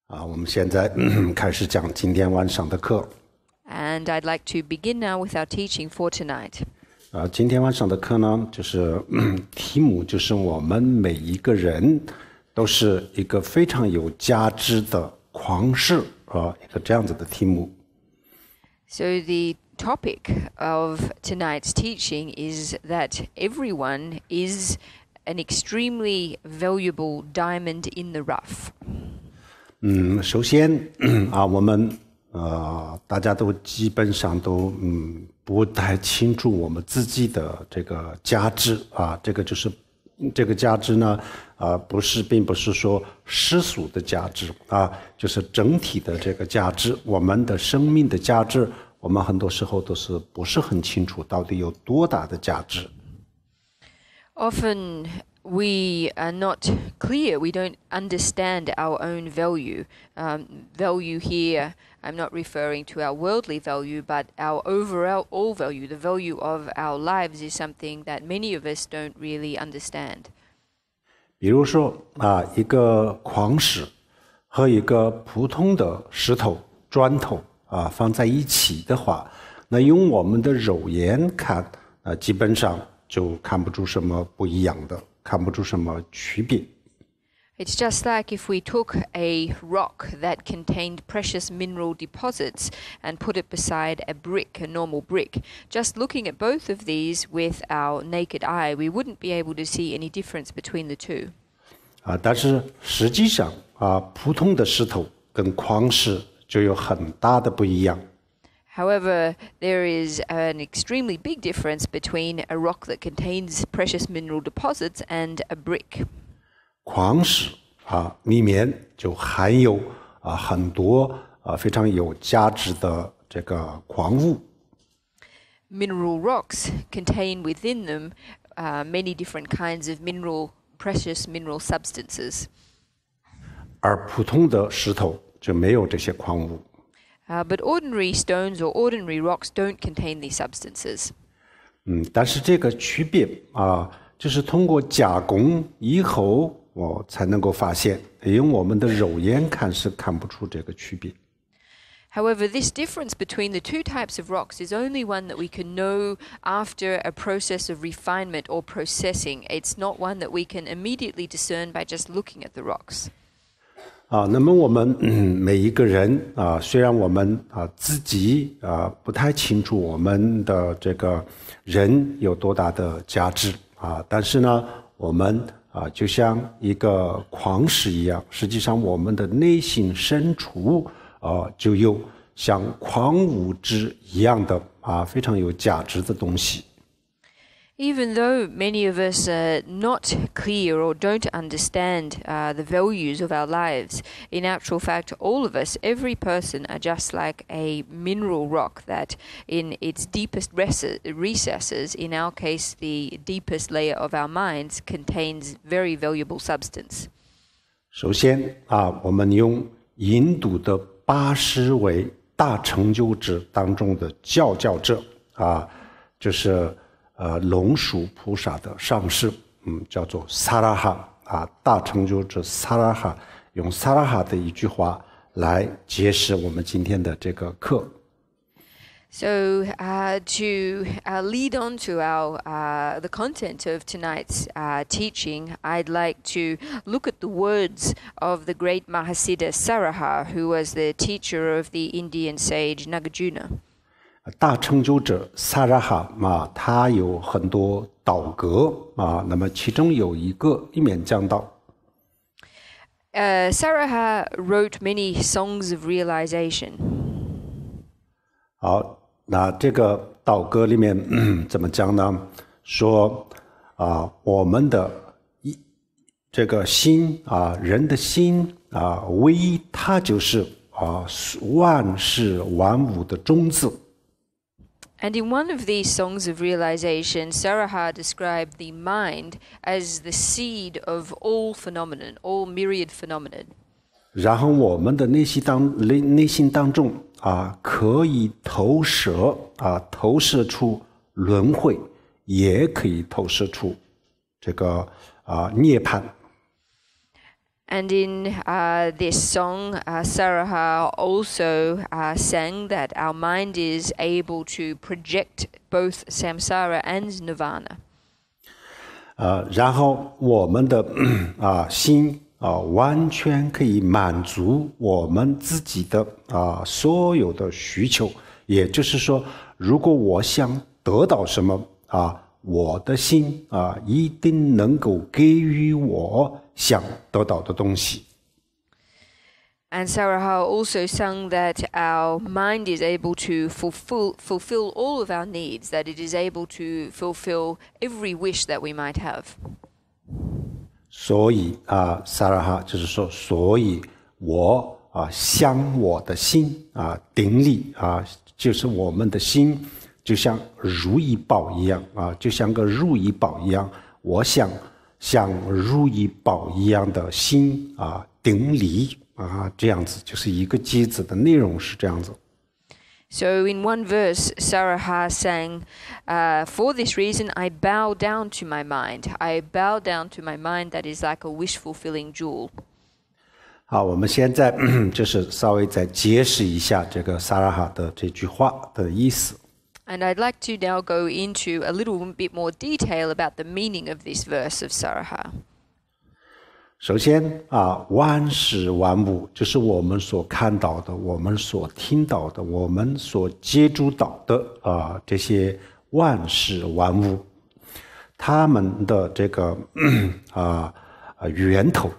我们现在开始讲今天晚上的课。And I'd like to begin now with our teaching for tonight. 今天晚上的课呢，就是题目就是我们每一个人都是一个非常有价值的狂士一个这样子的题目。So the topic of tonight's teaching is that everyone is an extremely valuable diamond in the rough. 首先我们大家都基本上都不太清楚我们自己的这个价值这个就是这个价值呢并不是说世俗的价值就是整体的这个价值，我们的生命的价值，我们很多时候都是不是很清楚到底有多大的价值。Often we are not clear, we don't understand our own value. Value here, I'm not referring to our worldly value, but our overall value, the value of our lives is something that many of us don't really understand. 比如说一个矿石和一个普通的石头、砖头放在一起的话，那用我们的肉眼看基本上就看不出什么不一样的，看不出什么区别。It's just like if we took a rock that contained precious mineral deposits and put it beside a brick, a normal brick. Just looking at both of these with our naked eye, we wouldn't be able to see any difference between the two. 但是实际上普通的石头跟矿石就有很大的不一样。However, there is an extremely big difference between a rock that contains precious mineral deposits and a brick. 矿石里面就含有很多非常有价值的这个矿物。Mineral rocks contain within them many different kinds of precious mineral substances. 而普通的石头就没有这些矿物。But ordinary stones or ordinary rocks don't contain these substances. 但是这个区别就是通过加工以后我才能够发现，用我们的肉眼看是看不出这个区别。However, this difference between the two types of rocks is only one that we can know after a process of refinement or processing. It's not one that we can immediately discern by just looking at the rocks. 那么我们每一个人虽然我们自己不太清楚我们的这个人有多大的价值但是呢，我们就像一个矿石一样，实际上我们的内心深处就有像矿物质一样的非常有价值的东西。Even though many of us are not clear or don't understand the values of our lives, in actual fact, all of us, every person, are just like a mineral rock that in its deepest recesses, in our case, the deepest layer of our minds, contains very valuable substance. 首先我们用印度的8十位大成就者当中的佼佼者就是龙树菩萨的上师叫做萨拉哈大成就者萨拉哈，用萨拉哈的一句话来解释我们今天的这个课。So to lead on to the content of tonight's teaching, I'd like to look at the words of the great Mahasiddha Saraha, who was the teacher of the Indian sage Nagarjuna. 大成就者萨拉哈他有很多祷歌那么其中有一面讲到Saraha wrote many songs of realization. 好，那这个祷歌里面怎么讲呢？说我们的这个心人的心唯一它就是万事万物的种子。And in one of these songs of realization, Saraha described the mind as the seed of all phenomenon, all myriad phenomenon. 然后我们的内心当中可以投射出轮回，也可以投射出这个涅槃。And in this song, Saraha also sang that our mind is able to project both samsara and nirvana. 然后我们的心完全可以满足我们自己的所有的需求，也就是说，如果我想得到什么我的心一定能够给予我想得到的东西。And Saraha also sung that our mind is able to fulfill all of our needs, that it is able to fulfill every wish that we might have. 所以Saraha 就是说，所以我向我的心顶礼就是我们的心就像如意宝一样就像个如意宝一样，我想像如意宝一样的心顶礼这样子，就是一个句子的内容是这样子。So in one verse, Saraha sang, for this reason I bow down to my mind. I bow down to my mind that is like a wish-fulfilling jewel. 好，我们现在就是稍微再解释一下这个Saraha的这句话的意思。And I'd like to now go into a little bit more detail about the meaning of this verse of Saraha. 首先万事万物就是我们所看到的，我们所听到的，我们所接触到的这些万事万物，他们的这个源头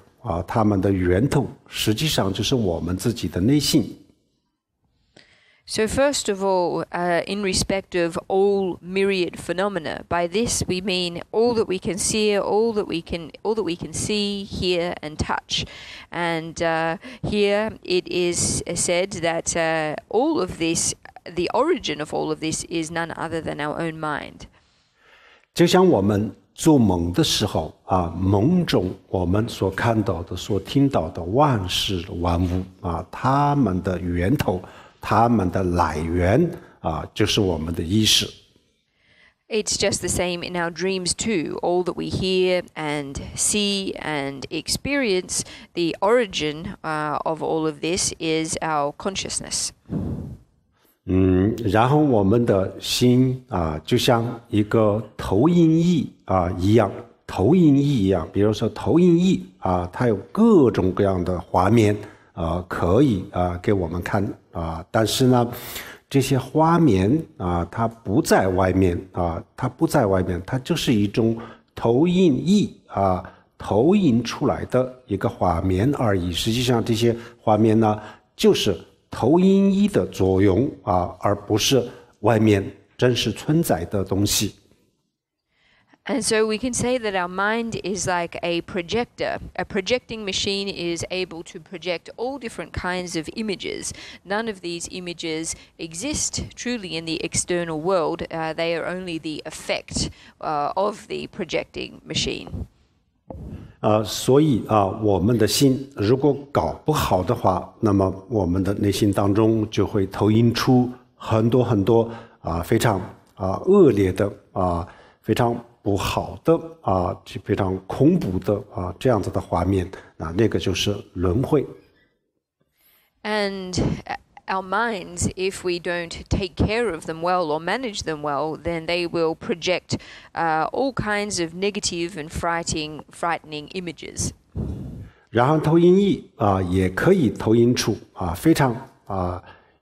他们的源头实际上就是我们自己的内心。So first of all, in respect of all myriad phenomena, by this we mean all that we can see, all that we can see, hear, and touch. And here it is said that all of this, the origin of all of this, is none other than our own mind. 就像我们做梦的时候梦中我们所看到的、所听到的万事万物它们的源头。它们的来源就是我们的意识。It's just the same in our dreams too. All that we hear and see and experience, the origin of all of this is our consciousness. 然后我们的心就像一个投影仪一样，投影仪一样。比如说投影仪它有各种各样的画面。可以给我们看但是呢，这些画面它不在外面它不在外面，它就是一种投影仪投影出来的一个画面而已。实际上这些画面呢，就是投影仪的作用而不是外面真实存在的东西。And so we can say that our mind is like a projector. A projecting machine is able to project all different kinds of images. None of these images exist truly in the external world. They are only the effect of the projecting machine. 所以我们的心如果搞不好的话，那么我们的内心当中就会投影出很多很多非常恶劣的非常不好的非常恐怖的这样子的画面那个就是轮回。And our minds, if we don't take care of them well or manage them well, then they will project all kinds of negative and frightening images. 然后投影仪也可以投影出非常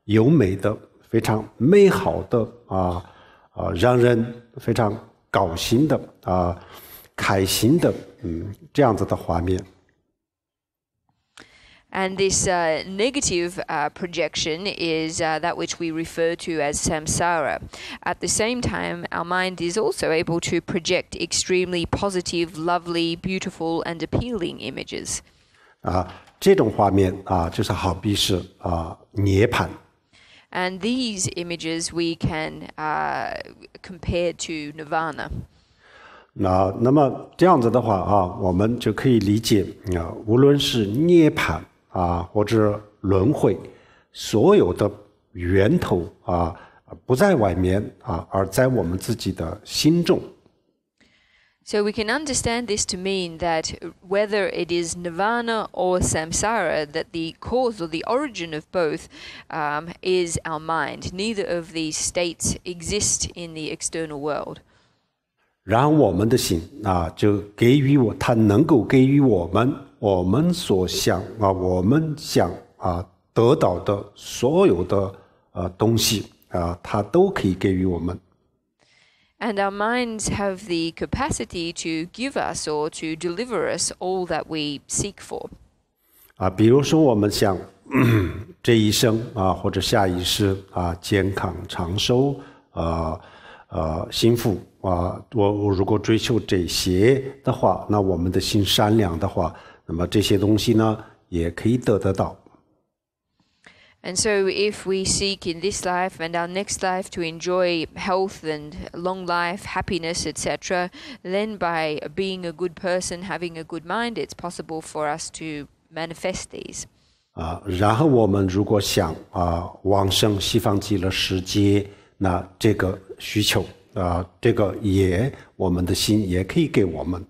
优美的、非常美好的让人非常高兴的开心的这样子的画面。And this negative projection is that which we refer to as samsara. At the same time, our mind is also able to project extremely positive, lovely, beautiful, and appealing images. 这种画面就是好比是涅槃。And these images we can compare to nirvana. 那么这样子的话我们就可以理解无论是涅槃或者轮回，所有的源头不在外面而在我们自己的心中。So we can understand this to mean that whether it is nirvana or samsara, that the cause or the origin of both is our mind. Neither of these states exist in the external world. 然后我们的心就给予它能够给予我们所想我们想得到的所有的东西它都可以给予我们。And our minds have the capacity to give us or to deliver us all that we seek for. 比如说我们想这一生或者下一世健康长寿幸福我如果追求这些的话，那我们的心善良的话，那么这些东西呢也可以得到。And so if we seek in this life and our next life to enjoy health and long life, happiness, etc., then by being a good person, having a good mind, it's possible for us to manifest these. 然后我们如果想往生西方极乐世界，那这个需求这个我们的心也可以给我们。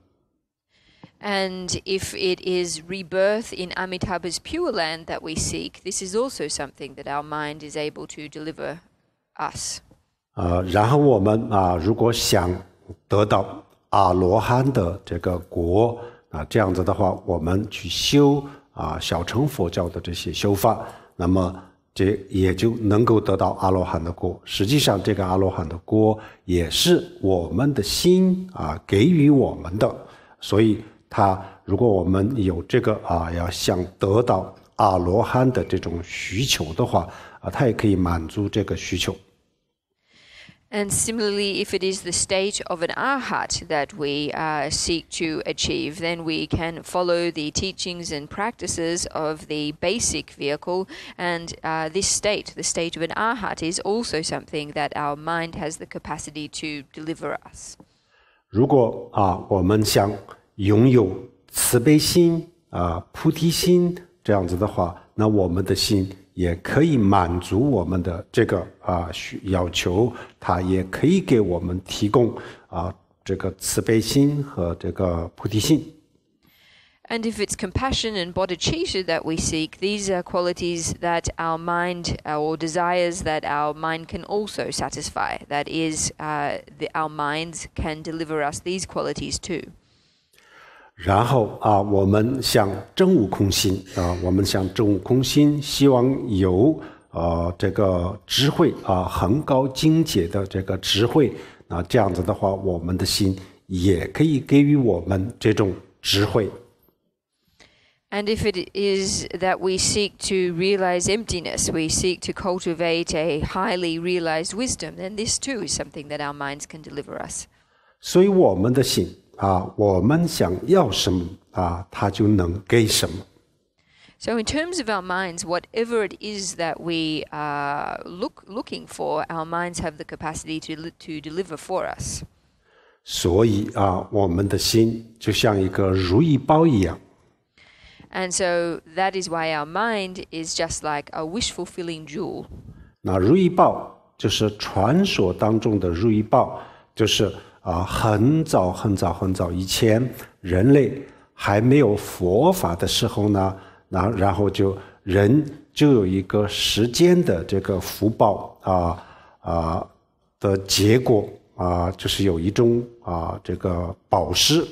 And if it is rebirth in Amitabha's Pure Land that we seek, this is also something that our mind is able to deliver us. 然后我们如果想得到阿罗汉的这个国这样子的话，我们去修小乘佛教的这些修法，那么这也就能够得到阿罗汉的国。实际上这个阿罗汉的国也是我们的心给予我们的，所以如果我们有这个要想得到阿罗汉的这种需求的话它也可以满足这个需求。And similarly, if it is the state of an arhat that we seek to achieve, then we can follow the teachings and practices of the basic vehicle. And this state, the state of an arhat, is also something that our mind has the capacity to deliver us. 如果我们想拥有慈悲心菩提心这样子的话，那我们的心也可以满足我们的这个要求，它也可以给我们提供这个慈悲心和这个菩提心。And if it's compassion and bodhicitta that we seek, these are qualities that our mind or desires that our mind can also satisfy. That is, our minds can deliver us these qualities too. 然后我们想证悟空心我们想证悟空心，希望有这个智慧很高境界的这个智慧这样子的话，我们的心也可以给予我们这种智慧。And if it is that we seek to realize emptiness, we seek to cultivate a highly realized wisdom, then this too is something that our minds can deliver us. 所以我们的心我们想要什么它就能给什么。So in terms of our minds, whatever it is that we are looking for, our minds have the capacity to deliver for us. 所以我们的心就像一个如意宝一样。And so that is why our mind is just like a wish-fulfilling jewel. 那如意宝就是传说当中的如意宝，就是很早很早很早以前，人类还没有佛法的时候呢，然后人就有一个时间的这个福报的结果就是有一种这个宝石，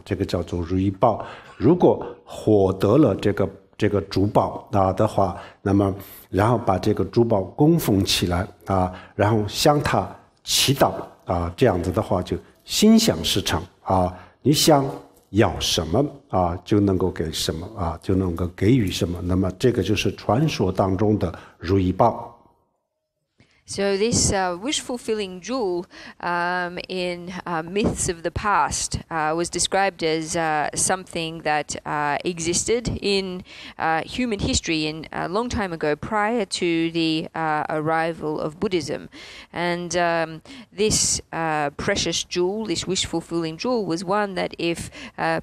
这个叫做如意宝。如果获得了这个珠宝的话，那么然后把这个珠宝供奉起来然后向它祈祷这样子的话就心想事成你想要什么就能够给什么就能够给予什么，那么这个就是传说当中的如意宝。So this wish-fulfilling jewel in myths of the past was described as something that existed in human history in a long time ago, prior to the arrival of Buddhism. And this precious jewel, this wish-fulfilling jewel, was one that if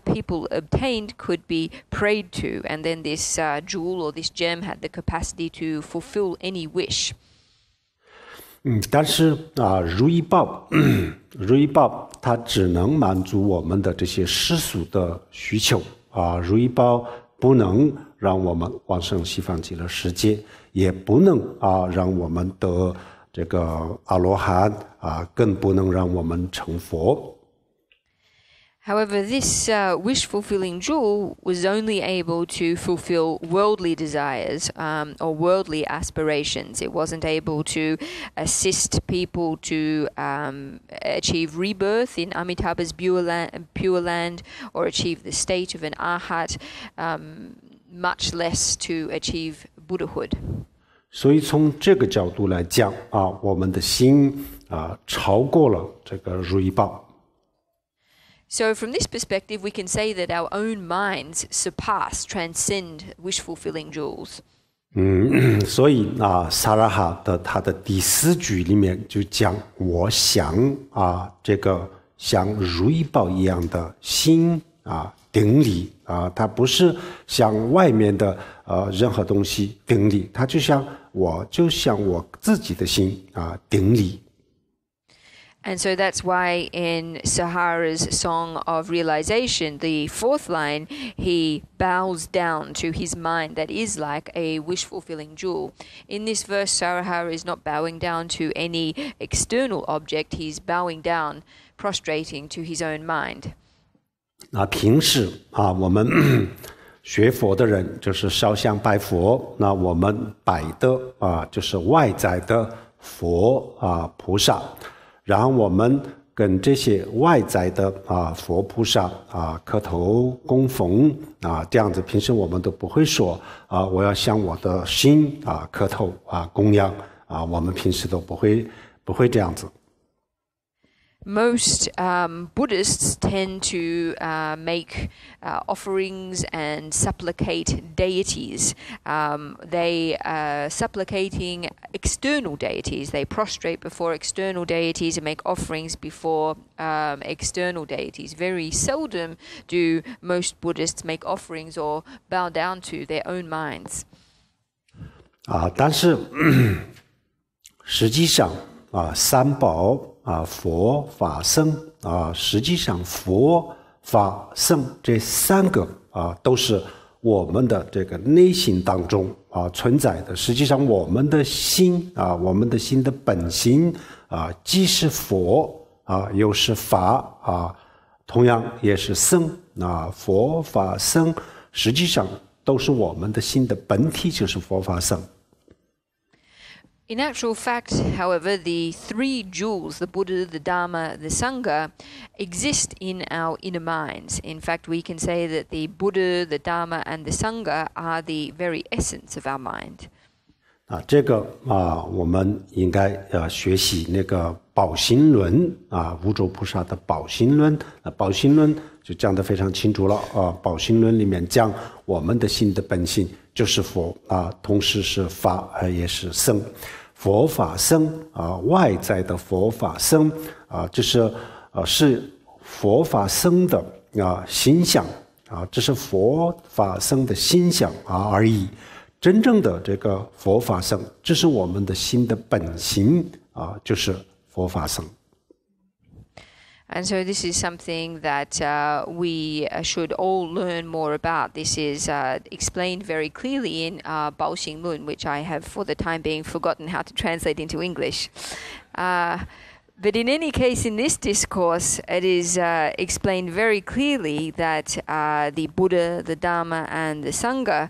people obtained could be prayed to, and then this jewel or this gem had the capacity to fulfill any wish. 但是如意宝，如意宝它只能满足我们的这些世俗的需求如意宝不能让我们往生西方极乐世界，也不能让我们得这个阿罗汉更不能让我们成佛。However, this wish-fulfilling jewel was only able to fulfill worldly desires or worldly aspirations. It wasn't able to assist people to achieve rebirth in Amitabha's pure land or achieve the state of an arhat, much less to achieve Buddhahood. 所以从这个角度来讲我们的心超过了这个如意宝。So from this perspective, we can say that our own minds surpass, transcend wish-fulfilling jewels. 所以萨拉哈的他的第4句里面就讲，我想这个像如意宝一样的心顶礼它不是像外面的任何东西顶礼，它就像我自己的心顶礼。And so that's why in Sahara's Song of Realization, the 4th line, he bows down to his mind that is like a wish-fulfilling jewel. In this verse, Sarahara is not bowing down to any external object, he's bowing down, prostrating to his own mind. 平时我们学佛的人就是烧香拜佛，那我们拜的就是外在的佛菩萨。然后我们跟这些外在的佛菩萨磕头供奉这样子，平时我们都不会说我要向我的心磕头供养我们平时都不会这样子。Most Buddhists tend to make offerings and supplicate deities. They supplicating external deities. They prostrate before external deities and make offerings before external deities. Very seldom do most Buddhists make offerings or bow down to their own minds. 但是实际上三宝佛法僧实际上佛法僧这3个都是我们的这个内心当中存在的。实际上我们的心我们的心的本心既是佛又是法同样也是僧佛法僧实际上都是我们的心的本体，就是佛法僧。In actual fact, however, the 3 jewels, the Buddha, the Dharma, the Sangha, exist in our inner minds. In fact, we can say that the Buddha, the Dharma, and the Sangha are the very essence of our mind. 这个我们应该学习那个宝心论无著菩萨的宝心论。宝心论就讲得非常清楚了宝心论里面讲我们的心的本性就是佛同时是法也是僧。佛法僧外在的佛法僧就是是佛法僧的心想这是佛法僧的心想而已。真正的这个佛法僧，这是我们的心的本性就是佛法僧。And so this is something that we should all learn more about. This is explained very clearly in Bao Xing Lun, which I have for the time being forgotten how to translate into English. But in any case, in this discourse, it is explained very clearly that the Buddha, the Dharma, and the Sangha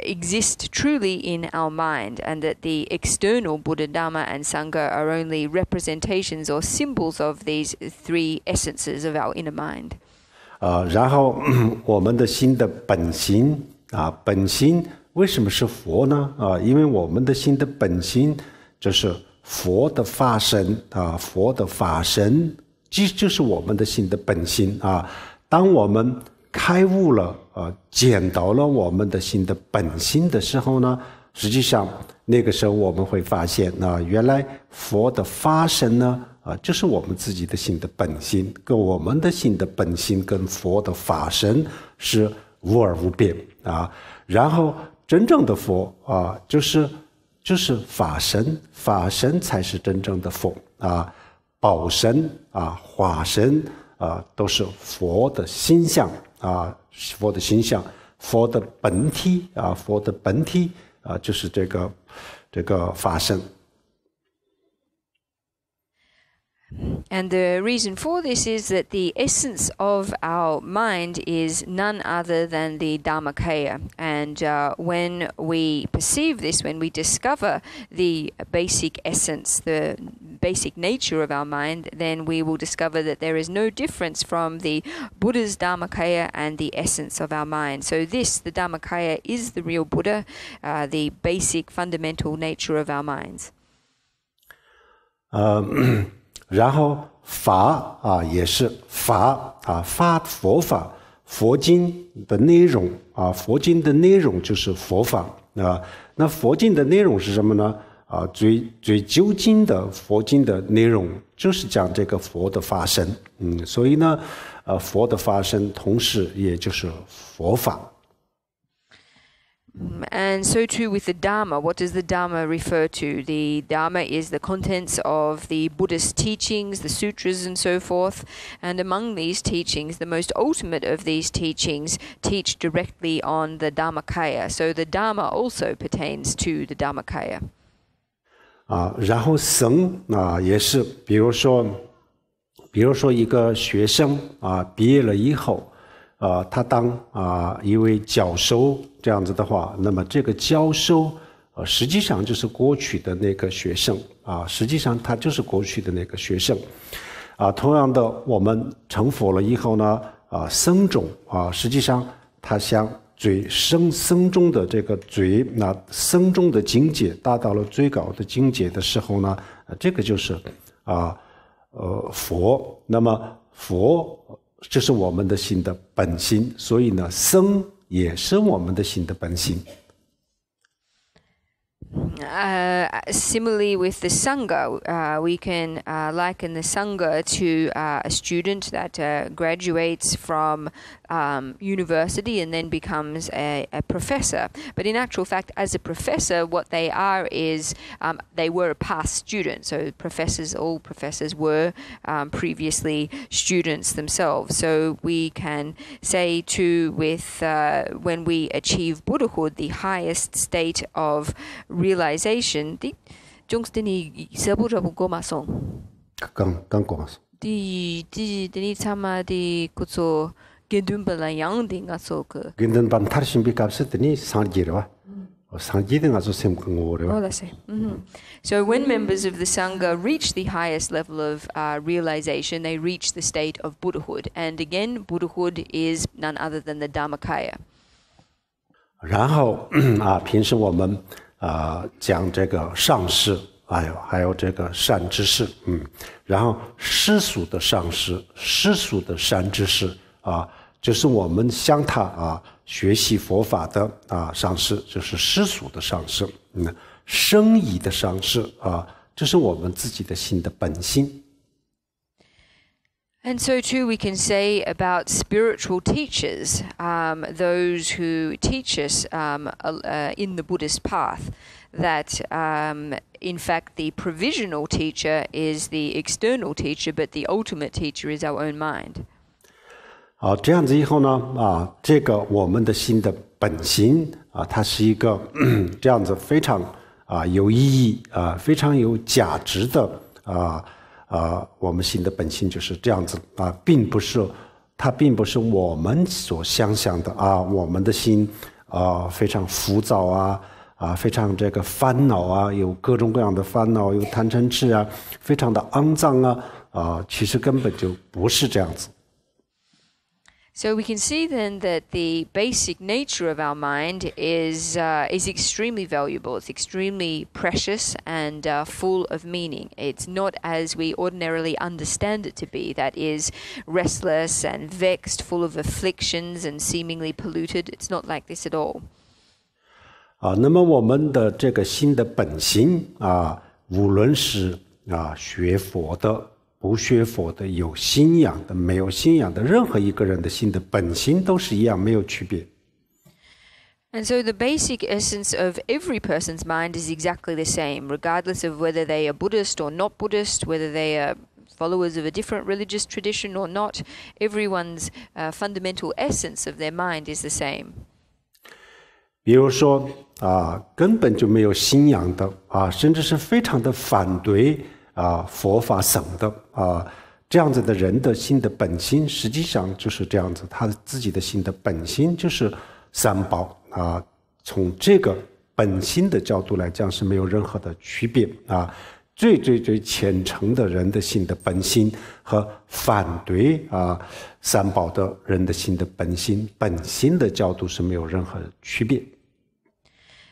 exist truly in our mind, and that the external Buddha, Dharma, and Sangha are only representations or symbols of these 3 essences of our inner mind. 然后我们的心的本心本心为什么是佛呢因为我们的心的本心就是佛的法身佛的法身这就是我们的心的本心当我们开悟了见到了我们的心的本心的时候呢实际上那个时候我们会发现原来佛的法身呢就是我们自己的心的本心跟我们的心的本心跟佛的法身是无二无别然后真正的佛就是就是法身，法身才是真正的佛啊，宝身啊，化身啊，都是佛的形象啊，佛的形象，佛的本体啊，佛的本体啊，就是这个法身。And the reason for this is that the essence of our mind is none other than the Dharmakaya. And when we perceive this, when we discover the basic essence, the basic nature of our mind, then we will discover that there is no difference from the Buddha's Dharmakaya and the essence of our mind. So this, the Dharmakaya, is the real Buddha, the basic fundamental nature of our minds. 然后法啊也是法啊，佛法，佛经的内容啊，佛经的内容就是佛法啊。那佛经的内容是什么呢？啊，最究竟的佛经的内容就是讲这个佛的法身，所以呢，佛的法身同时也就是佛法。And so too with the Dharma. What does the Dharma refer to? The Dharma is the contents of the Buddhist teachings, the sutras and so forth. And among these teachings, the most ultimate of these teachings teach directly on the Dharmakaya. So the Dharma also pertains to the Dharmakaya. 然后僧也是，比如说一个学生毕业了以后。他当一位教授这样子的话，那么这个教授实际上就是过去的那个学生实际上他就是过去的那个学生同样的，我们成佛了以后呢僧众实际上他向僧众的这个僧众的境界达到了最高的境界的时候呢，这个就是佛。那么佛这是我们的心的本心，所以呢，僧也是我们的心的本心。Similarly with the Sangha, we can liken the Sangha to a student that graduates from university and then becomes a professor. But in actual fact, as a professor, what they are is they were a past student. So all professors were previously students themselves. So we can say too with when we achieve Buddhahood, the highest state of realization. Di sama di kuzo gendumbalan yang di ngaso ke. Gendumban tarshimbi kapsatini sangjirwa. Sangjidin ngaso semkungore. Oh, that's it. So when members of the Sangha reach the highest level of realization, they reach the state of Buddhahood. And again, Buddhahood is none other than the Dharmakaya. 然后平时我们讲这个上师，还有这个善知识，然后世俗的上师，世俗的善知识就是我们向他学习佛法的上师，就是世俗的上师。圣意的上师这是我们自己的心的本心。And so too we can say about spiritual teachers, those who teach us in the Buddhist path, that in fact the provisional teacher is the external teacher, but the ultimate teacher is our own mind. 好，这样子以后呢，这个我们的心的本心它是一个这样子非常有意义非常有价值的我们心的本性就是这样子它并不是我们所想象的我们的心非常浮躁非常这个烦恼有各种各样的烦恼，有贪嗔痴非常的肮脏其实根本就不是这样子。So we can see then that the basic nature of our mind is extremely valuable. It's extremely precious and full of meaning. It's not as we ordinarily understand it to be, that is restless and vexed, full of afflictions and seemingly polluted. It's not like this at all. 那么我们的这个心的本性无论是学佛的不学佛的，有信仰的没有信仰的，任何一个人的心的本性都是一样，没有区别。And so the basic essence of every person's mind is exactly the same, regardless of whether they are Buddhist or not Buddhist, whether they are followers of a different religious tradition or not. Everyone's fundamental essence of their mind is the same. 比如说根本就没有信仰的甚至是非常的反对佛法僧的这样子的人的心的本心，实际上就是这样子，他自己的心的本心就是三宝从这个本心的角度来讲是没有任何的区别最虔诚的人的心的本心和反对三宝的人的心的本心的角度是没有任何区别。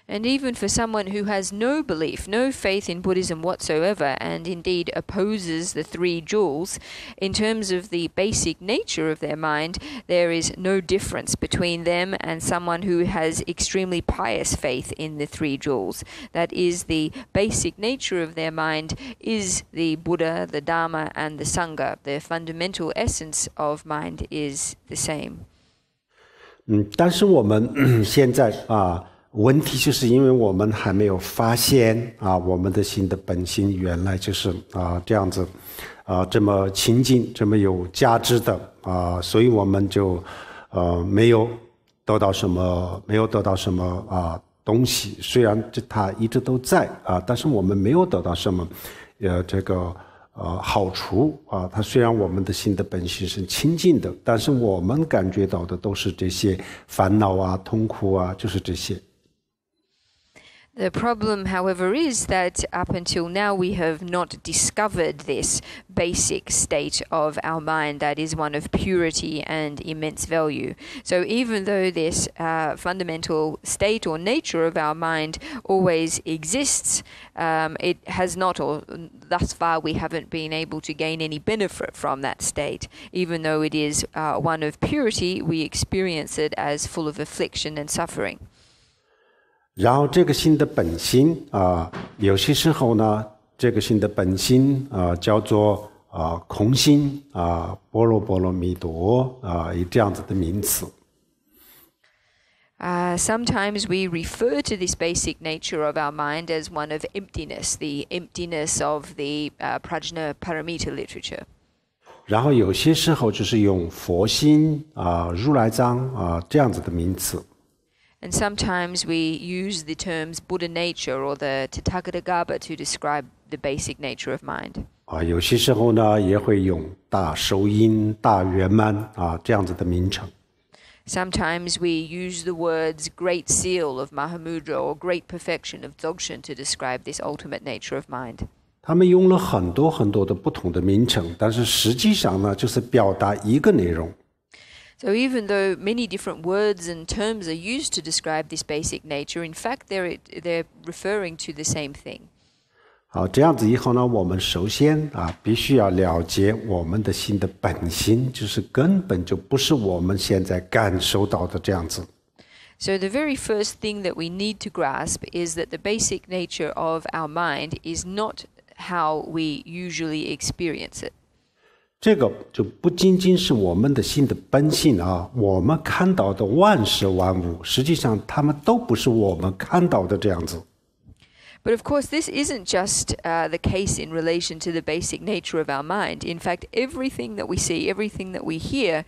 And even for someone who has no belief, no faith in Buddhism whatsoever, and indeed opposes the three jewels, in terms of the basic nature of their mind, there is no difference between them and someone who has extremely pious faith in the three jewels. That is, the basic nature of their mind is the Buddha, the Dharma, and the Sangha. The fundamental essence of mind is the same. 但是我们现在问题就是因为我们还没有发现我们的心的本心原来就是这样子这么亲近这么有价值的所以我们就没有得到什么东西，虽然它一直都在但是我们没有得到什么这个好处它虽然我们的心的本性是亲近的，但是我们感觉到的都是这些烦恼痛苦就是这些。The problem, however, is that up until now we have not discovered this basic state of our mind that is one of purity and immense value. So even though this fundamental state or nature of our mind always exists, it has not, or thus far we haven't been able to gain any benefit from that state. Even though it is one of purity, we experience it as full of affliction and suffering. 然后这个心的本心有些时候呢这个心的本心叫做空心般若波罗蜜多以这样子的名词。Sometimes we refer to this basic nature of our mind as one of emptiness, the emptiness of the Prajna Paramita literature. 然后有些时候就是用佛心如来藏这样子的名词。And sometimes we use the terms Buddha nature or the Tathagata to describe the basic nature of mind. 有些时候呢也会用大受因大圆满这样子的名称。Sometimes we use the words great seal of Mahamudra or great perfection of Dzogchen to describe this ultimate nature of mind. 他们用了很多的不同的名称，但是实际上呢就是表达一个内容。So even though many different words and terms are used to describe this basic nature, in fact they're referring to the same thing. 好，这样子以后呢，我们首先必须要了解我们的心的本心，就是根本就不是我们现在感受到的这样子。So the very first thing that we need to grasp is that the basic nature of our mind is not how we usually experience it. 这个就不仅仅是我们的心的本性我们看到的万事万物，实际上它们都不是我们看到的这样子。But of course, this isn't just the case in relation to the basic nature of our mind. In fact, everything that we see, everything that we hear,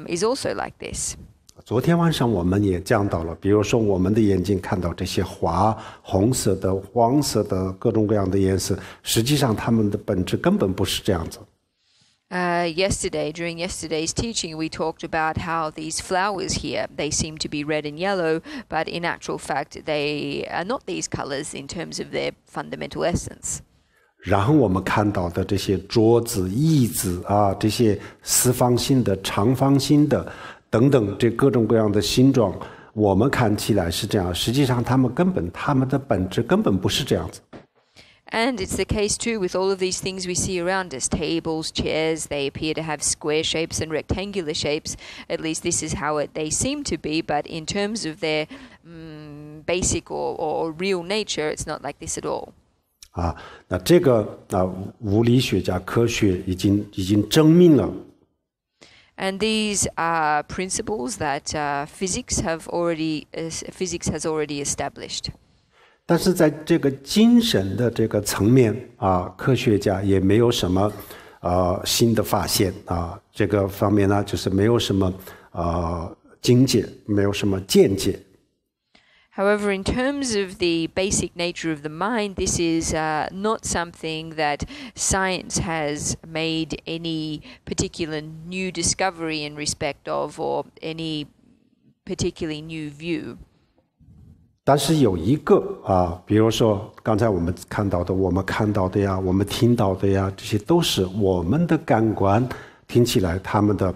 is also like this. 昨天晚上我们也讲到了，比如说我们的眼睛看到这些花，红色的、黄色的各种各样的颜色，实际上它们的本质根本不是这样子。During yesterday's teaching, we talked about how these flowers here, they seem to be red and yellow, but in actual fact, they are not these colors in terms of their fundamental essence. 然后我们看到的这些桌子、椅子这些四方形的、长方形的等等，这各种各样的形状，我们看起来是这样，实际上它们的本质根本不是这样子。And it's the case too with all of these things we see around us. Tables, chairs, they appear to have square shapes and rectangular shapes. At least this is how they seem to be, but in terms of their basic or real nature, it's not like this at all. 那这个物理学家科学已经证明了。And these are principles that physics has already established. 但是在这个精神的这个层面啊，科学家也没有什么新的发现啊，这个方面呢，就是没有什么境界，没有什么见解。However, in terms of the basic nature of the mind, this is not something that science has made any particular new discovery in respect of, or any particularly new view. 但是有一个比如说刚才我们看到的，我们看到的呀，我们听到的呀，这些都是我们的感官听起来他们的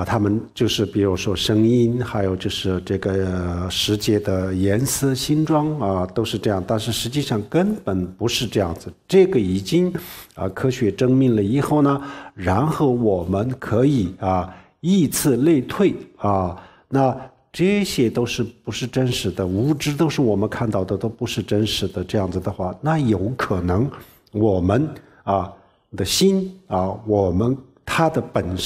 他们就是比如说声音，还有就是这个世界的颜色、形状都是这样，但是实际上根本不是这样子。这个已经科学证明了以后呢，然后我们可以以此类推那这些都是不是真实的，物质都是我们看到的都不是真实的，这样子的话，那有可能我们的心我们它的本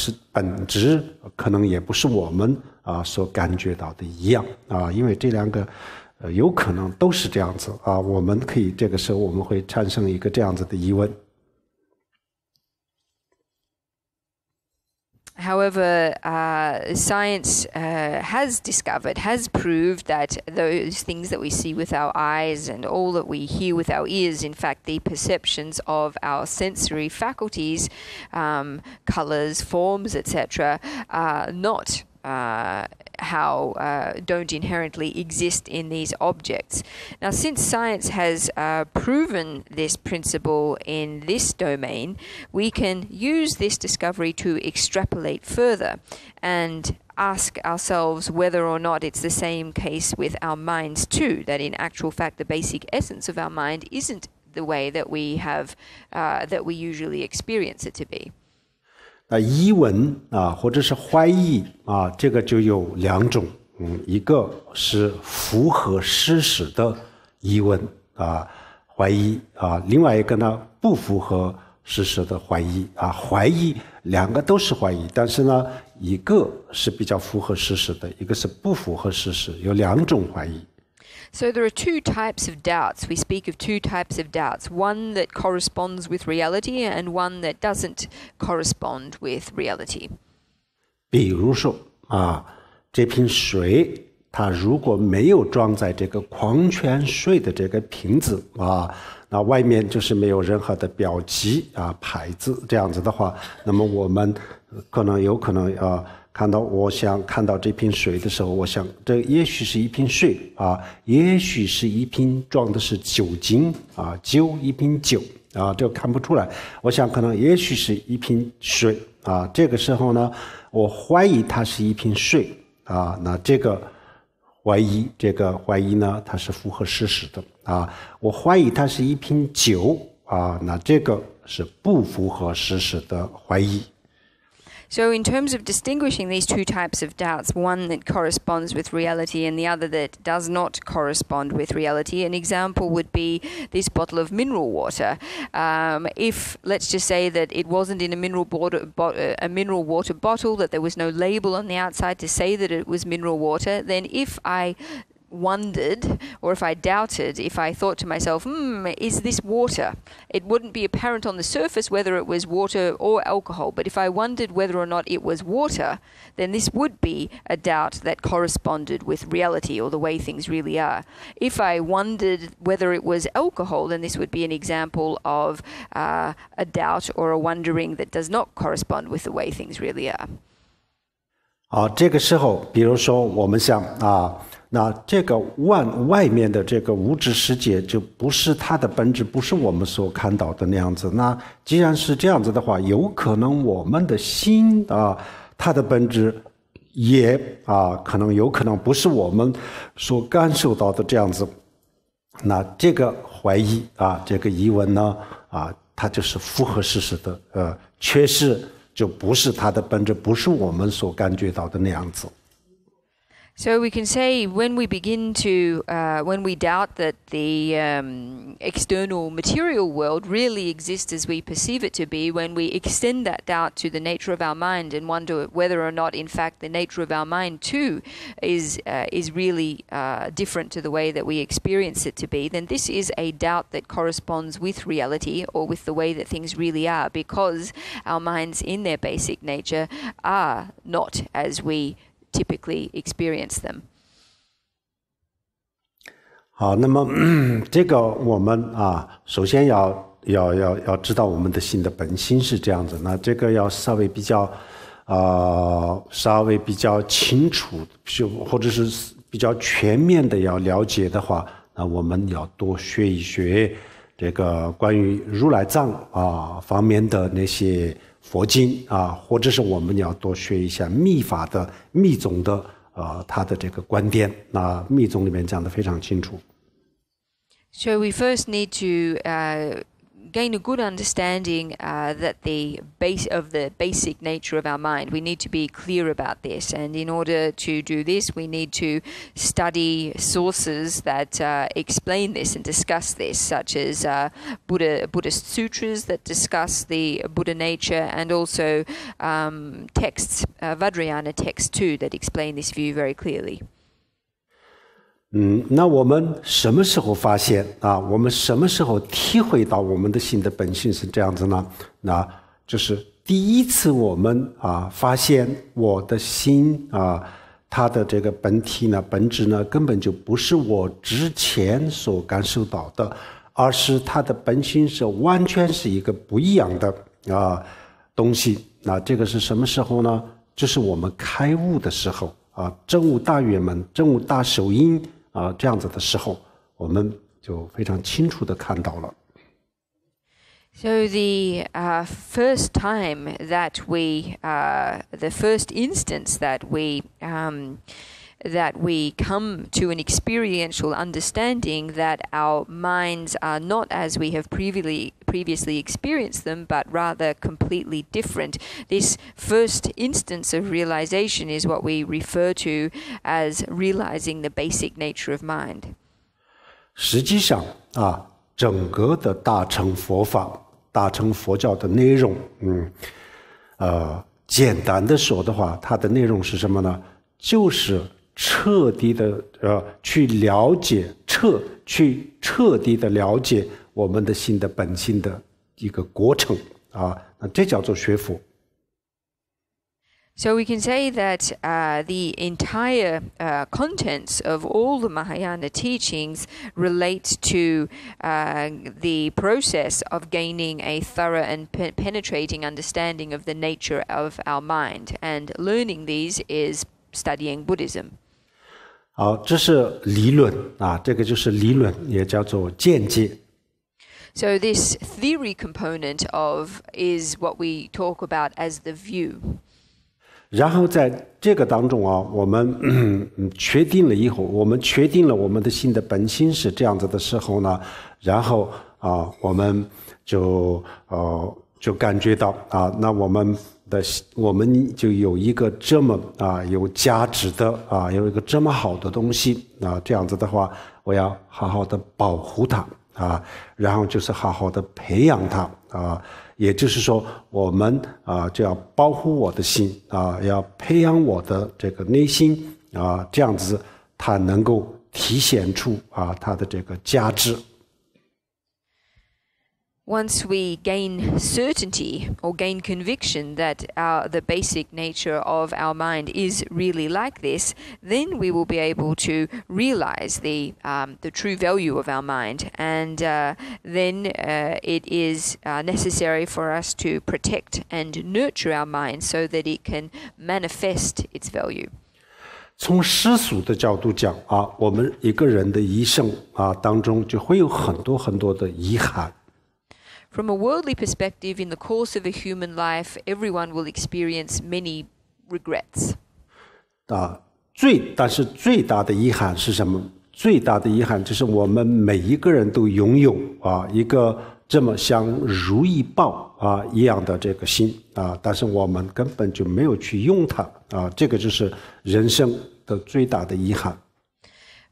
质可能也不是我们所感觉到的一样因为这两个有可能都是这样子我们可以这个时候我们会产生一个这样子的疑问。However, science has proved that those things that we see with our eyes and all that we hear with our ears, in fact, the perceptions of our sensory faculties, colors, forms, etc., are not don't inherently exist in these objects. Now, since science has proven this principle in this domain, we can use this discovery to extrapolate further and ask ourselves whether or not it's the same case with our minds too, that in actual fact the basic essence of our mind isn't the way that we usually experience it to be. 疑问或者是怀疑这个就有两种一个是符合事实的疑问怀疑另外一个呢不符合事实的怀疑怀疑两个都是怀疑，但是呢一个是比较符合事实的，一个是不符合事实，有两种怀疑。So there are two types of doubts. We speak of two types of doubts, one that corresponds with reality and one that doesn't correspond with reality. 比如说这瓶水它如果没有装在这个矿泉水的这个瓶子那外面就是没有任何的标记牌子，这样子的话，那么我们有可能我想看到这瓶水的时候，我想这也许是一瓶水也许是一瓶装的是酒精一瓶酒这个看不出来，我想可能也许是一瓶水这个时候呢，我怀疑它是一瓶水那这个怀疑呢，它是符合事实的我怀疑它是一瓶酒那这个是不符合事实的怀疑。So in terms of distinguishing these two types of doubts, one that corresponds with reality and the other that does not correspond with reality, an example would be this bottle of mineral water. If, let's just say that it wasn't in a mineral water bottle, that there was no label on the outside to say that it was mineral water, then if I wondered, or if I doubted, if I thought to myself, is this water? It wouldn't be apparent on the surface whether it was water or alcohol, but if I wondered whether or not it was water, then this would be a doubt that corresponded with reality or the way things really are. If I wondered whether it was alcohol, then this would be an example of a doubt or a wondering that does not correspond with the way things really are. 这个时候比如说我们想那这个外面的这个物质世界就不是它的本质，不是我们所看到的那样子。那既然是这样子的话，有可能我们的心它的本质也有可能不是我们所感受到的这样子。那这个怀疑这个疑问呢它就是符合事实的确实就不是它的本质，不是我们所感觉到的那样子。So we can say when we begin to, when we doubt that the external material world really exists as we perceive it to be, when we extend that doubt to the nature of our mind and wonder whether or not, in fact, the nature of our mind too is really different to the way that we experience it to be, then this is a doubt that corresponds with reality or with the way that things really are, because our minds, in their basic nature, are not as we typically experience them. 好，那么这个我们首先要知道我们的心的本性是这样子，那这个要稍微比较清楚，或者是比较全面的要了解的话，那我们要多学一学这个关于如来藏方面的那些佛经或者是我们要多学一下密法的密宗的他的这个观点，那密宗里面讲得非常清楚。So we first need to gain a good understanding that the basic nature of our mind. We need to be clear about this, and in order to do this, we need to study sources that explain this and discuss this, such as Buddhist sutras that discuss the Buddha nature, and also texts, Vajrayana texts too, that explain this view very clearly. 那我们什么时候发现我们什么时候体会到我们的心的本性是这样子呢？那就是第一次我们发现我的心它的这个本体呢、本质呢，根本就不是我之前所感受到的，而是它的本性是完全是一个不一样的东西。那这个是什么时候呢？就是我们开悟的时候证悟大圆满、证悟大手印这样子的时候，我们就非常清楚地看到了。So the first time that the first instance that we come to an experiential understanding that our minds are not as we have previously experienced them, but rather completely different. This first instance of realization is what we refer to as realizing the basic nature of mind. 实际上整个的大乘佛法、大乘佛教的内容，简单的说的话，它的内容是什么呢？就是彻底的去了解，彻底的了解我们的心的本性的一个过程那这叫做学佛。So we can say that the entire contents of all the Mahayana teachings relate to the process of gaining a thorough and penetrating understanding of the nature of our mind, and learning these is studying Buddhism. 好，这是理论这个就是理论，也叫做见解。So this theory component is what we talk about as the view. 然后在这个当中我们确定了以后，我们确定了我们的心的本性是这样子的时候呢，然后我们就感觉到那我们就有一个这么有价值的有一个这么好的东西这样子的话，我要好好的保护它然后就是好好的培养它也就是说，我们就要保护我的心要培养我的这个内心这样子它能够体现出它的这个价值。Once we gain certainty or gain conviction that the basic nature of our mind is really like this, then we will be able to realize the true value of our mind, and then it is necessary for us to protect and nurture our mind so that it can manifest its value. 从世俗的角度讲我们一个人的一生当中就会有很多很多的遗憾。From a worldly perspective, in the course of a human life, everyone will experience many regrets. 但是最大的遗憾是什么？最大的遗憾就是我们每一个人都拥有一个这么像如意宝一样的这个心但是我们根本就没有去用它这个就是人生的最大的遗憾。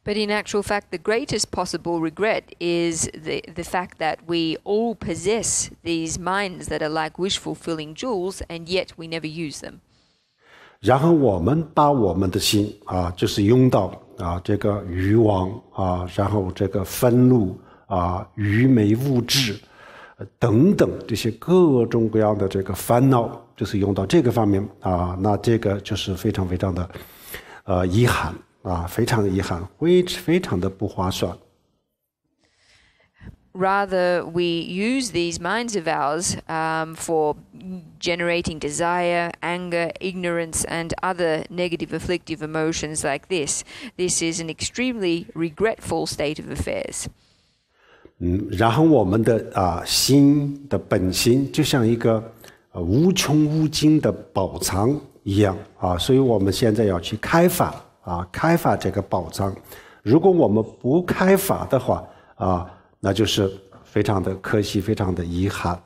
But in actual fact, the greatest possible regret is the fact that we all possess these minds that are like wish-fulfilling jewels, and yet we never use them. 然后我们把我们的心就是用到这个欲望然后这个愤怒愚昧无知等等这些各种各样的这个烦恼，就是用到这个方面那这个就是非常非常的遗憾非常的遗憾，非常的不划算。Rather, we use these minds of ours for generating desire, anger, ignorance, and other negative afflictive emotions like this. This is an extremely regretful state of affairs. 然后我们的心的本心就像一个无穷无尽的宝藏一样所以我们现在要去开发开发这个宝藏。如果我们不开发的话那就是非常的可惜，非常的遗憾。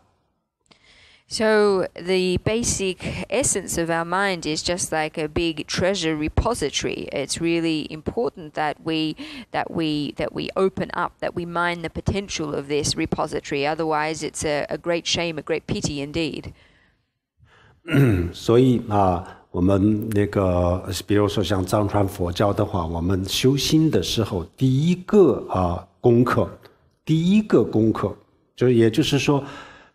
So the basic essence of our mind is just like a big treasure repository. It's really important that we open up, that we mine the potential of this repository. Otherwise, it's a great shame, a great pity indeed. 所以我们那个比如说像藏传佛教的话，我们修心的时候第一个功课也就是说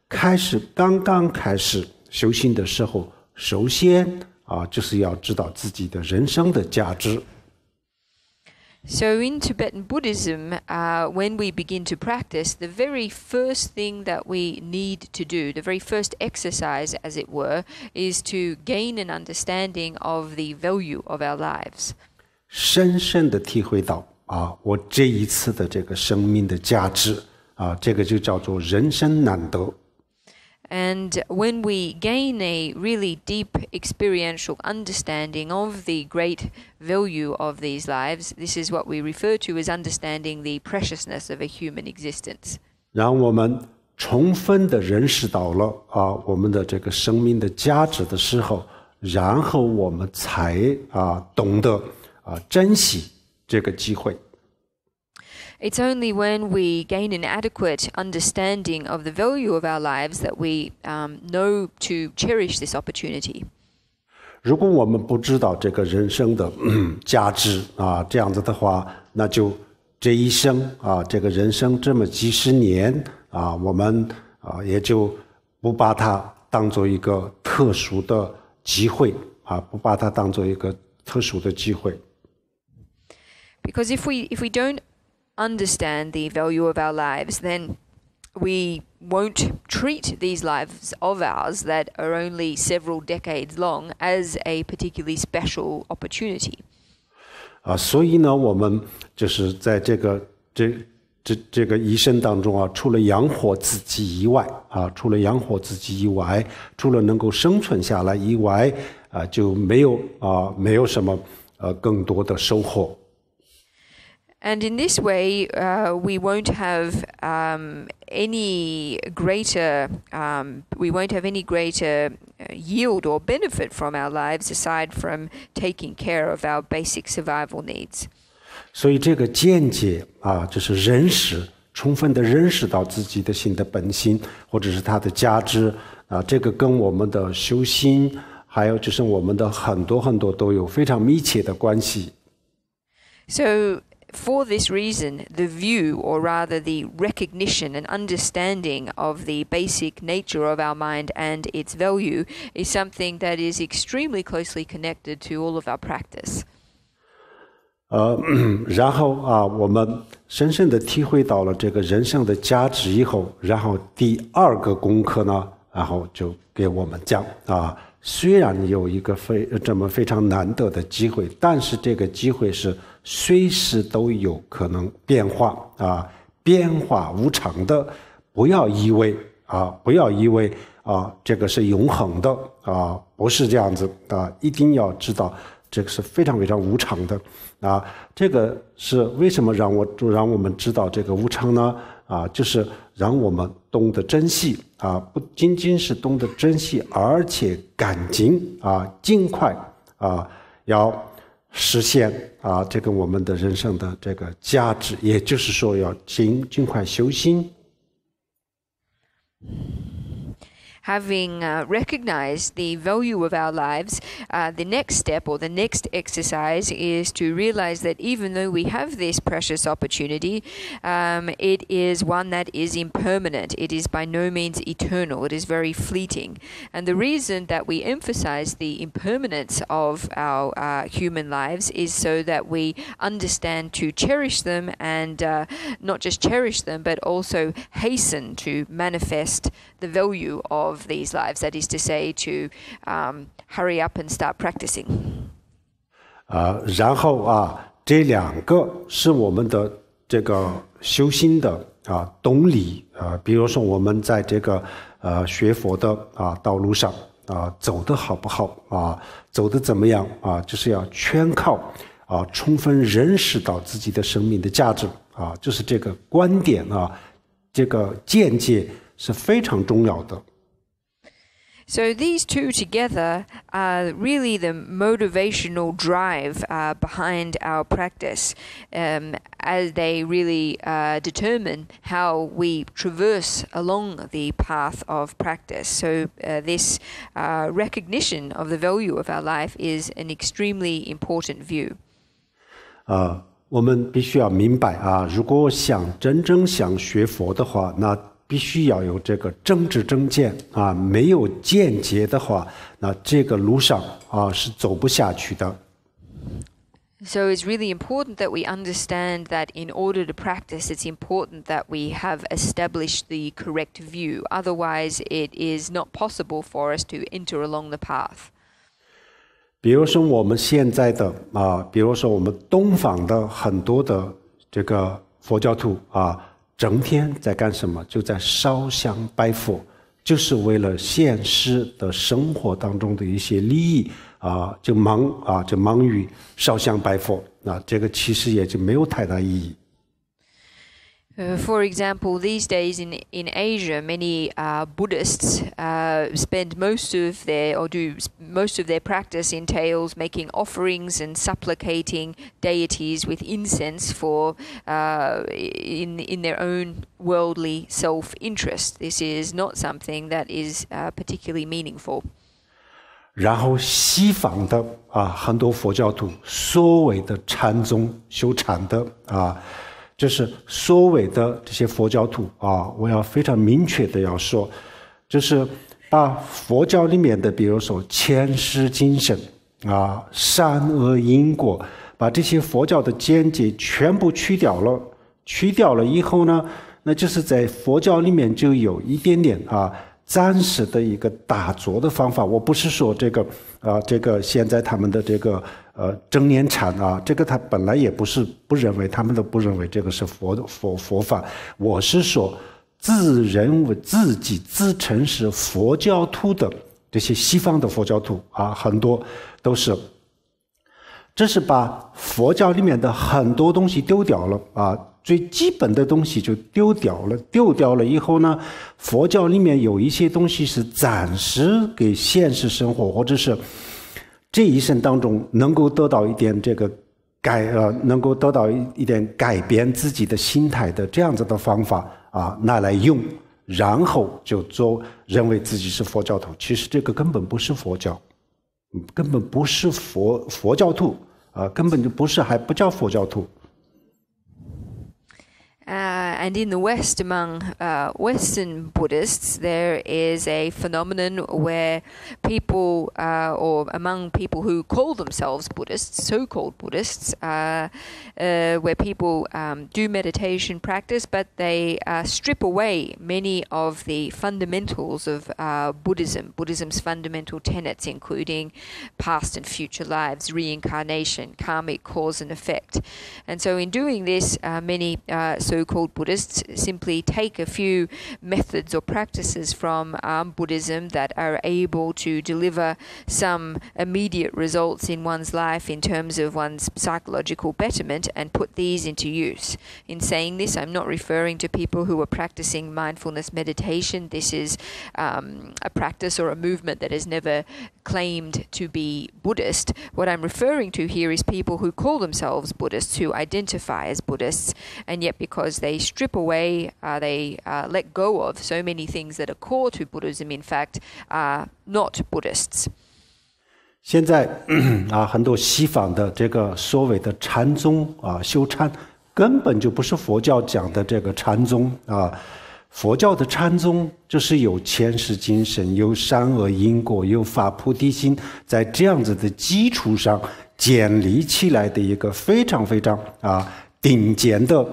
刚刚开始修心的时候，首先就是要知道自己的人生的价值。So in Tibetan Buddhism, when we begin to practice, the very first thing that we need to do, the very first exercise, as it were, is to gain an understanding of the value of our lives. 深深的体会到我这一次的这个生命的价值这个就叫做人生难得。And when we gain a really deep experiential understanding of the great value of these lives, this is what we refer to as understanding the preciousness of a human existence. 让我们充分的认识到了我们的这个生命的价值的时候，然后我们才懂得珍惜这个机会。It's only when we gain an adequate understanding of the value of our lives that we know to cherish this opportunity. 如果我们不知道这个人生的价值这样子的话，那就这一生这个人生这么几十年我们也就不把它当做一个特殊的机会不把它当做一个特殊的机会。Because if we don't understand the value of our lives, then we won't treat these lives of ours that are only several decades long as a particularly special opportunity. 所以呢，我们就是在这个一生当中除了养活自己以外除了能够生存下来以外就没有什么更多的收获。And in this way, we won't have any greater yield or benefit from our lives aside from taking care of our basic survival needs. 所以这个见解就是充分的认识到自己的心的本性，或者是它的价值这个跟我们的修心，还有就是我们的很多都有非常密切的关系。So for this reason, the view, or rather the recognition and understanding of the basic nature of our mind and its value is something that is extremely closely connected to all of our practice. 然后我们深深地体会到了这个人生的价值以后，然后第二个功课呢，然后就给我们讲虽然有一个这么非常难得的机会，但是这个机会是随时都有可能变化变化无常的，不要以为这个是永恒的不是这样子一定要知道这个是非常非常无常的这个是为什么让我们知道这个无常呢就是让我们懂得珍惜不仅仅是懂得珍惜，而且赶紧尽快要实现这个我们的人生的这个价值，也就是说要尽快修心。Having recognized the value of our lives, the next step or the next exercise is to realize that even though we have this precious opportunity, it is one that is impermanent. It is by no means eternal. It is very fleeting. And the reason that we emphasize the impermanence of our human lives is so that we understand to cherish them and not just cherish them, but also hasten to manifest the value of these lives, that is to say, to hurry up and start practicing. 然后这两个是我们的这个修心的动力比如说我们在这个学佛的道路上走得好不好走得怎么样就是要全靠充分认识到自己的生命的价值就是这个观点这个见解是非常重要的。So these two together are really the motivational drive behind our practice, as they really determine how we traverse along the path of practice. So this recognition of the value of our life is an extremely important view. 我们必须要明白如果真正想学佛的话，那必须要有这个正知正见没有见解的话，那这个路上是走不下去的。So it's really important that we understand that in order to practice, it's important that we have established the correct view. Otherwise, it is not possible for us to enter along the path. 比如说我们现在的比如说我们东方的很多的这个佛教徒整天在干什么？就在烧香拜佛，就是为了现实的生活当中的一些利益就忙于烧香拜佛，这个其实也就没有太大意义。For example, these days in Asia, many Buddhists spend most of their practice entails making offerings and supplicating deities with incense for in their own worldly self-interest. This is not something that is particularly meaningful. 然后西方的很多佛教徒所谓的禅宗修禅的就是所谓的这些佛教徒我要非常明确的要说，就是把佛教里面的比如说前世今生善恶因果，把这些佛教的见解全部去掉了以后呢，那就是在佛教里面就有一点点暂时的一个打坐的方法。我不是说这个现在他们的这个正念禅这个他本来也不认为，他们都不认为这个是佛法。我是说自认为自己自称是佛教徒的这些西方的佛教徒很多都是，这是把佛教里面的很多东西丢掉了最基本的东西就丢掉了以后呢，佛教里面有一些东西是暂时给现实生活或者是这一生当中能够得到一点这个能够得到一点改变自己的心态的这样子的方法拿来用，然后就认为自己是佛教徒。其实这个根本不是佛教，根本不是佛教徒根本就不是，还不叫佛教徒。And in the West, among Western Buddhists, there is a phenomenon where people, or among people who call themselves Buddhists, so-called Buddhists, where people do meditation practice, but they strip away many of the fundamentals of Buddhism's fundamental tenets, including past and future lives, reincarnation, karmic cause and effect. And so in doing this, many so so-called Buddhists simply take a few methods or practices from Buddhism that are able to deliver some immediate results in one's life in terms of one's psychological betterment and put these into use. In saying this, I'm not referring to people who are practicing mindfulness meditation. This is a practice or a movement that has never claimed to be Buddhist. What I'm referring to here is people who call themselves Buddhists, who identify as Buddhists, and yet because they strip away, they let go of so many things that are core to Buddhism, in fact, are not Buddhists. 现在很多西方的这个所谓的禅宗修禅，根本就不是佛教讲的这个禅宗佛教的禅宗就是有前世今生，有善恶因果，有发菩提心，在这样子的基础上建立起来的一个非常非常顶尖的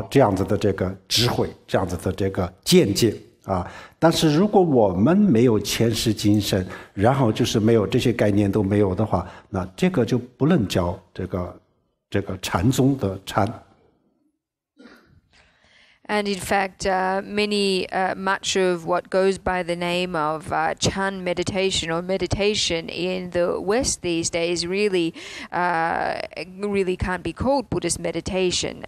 这样子的这个智慧，这样子的这个见解但是如果我们没有前世今生，然后就是没有这些概念都没有的话，那这个就不能叫这个禅宗的禅。And in fact, much of what goes by the name of Chan meditation or meditation in the West these days really can't be called Buddhist meditation.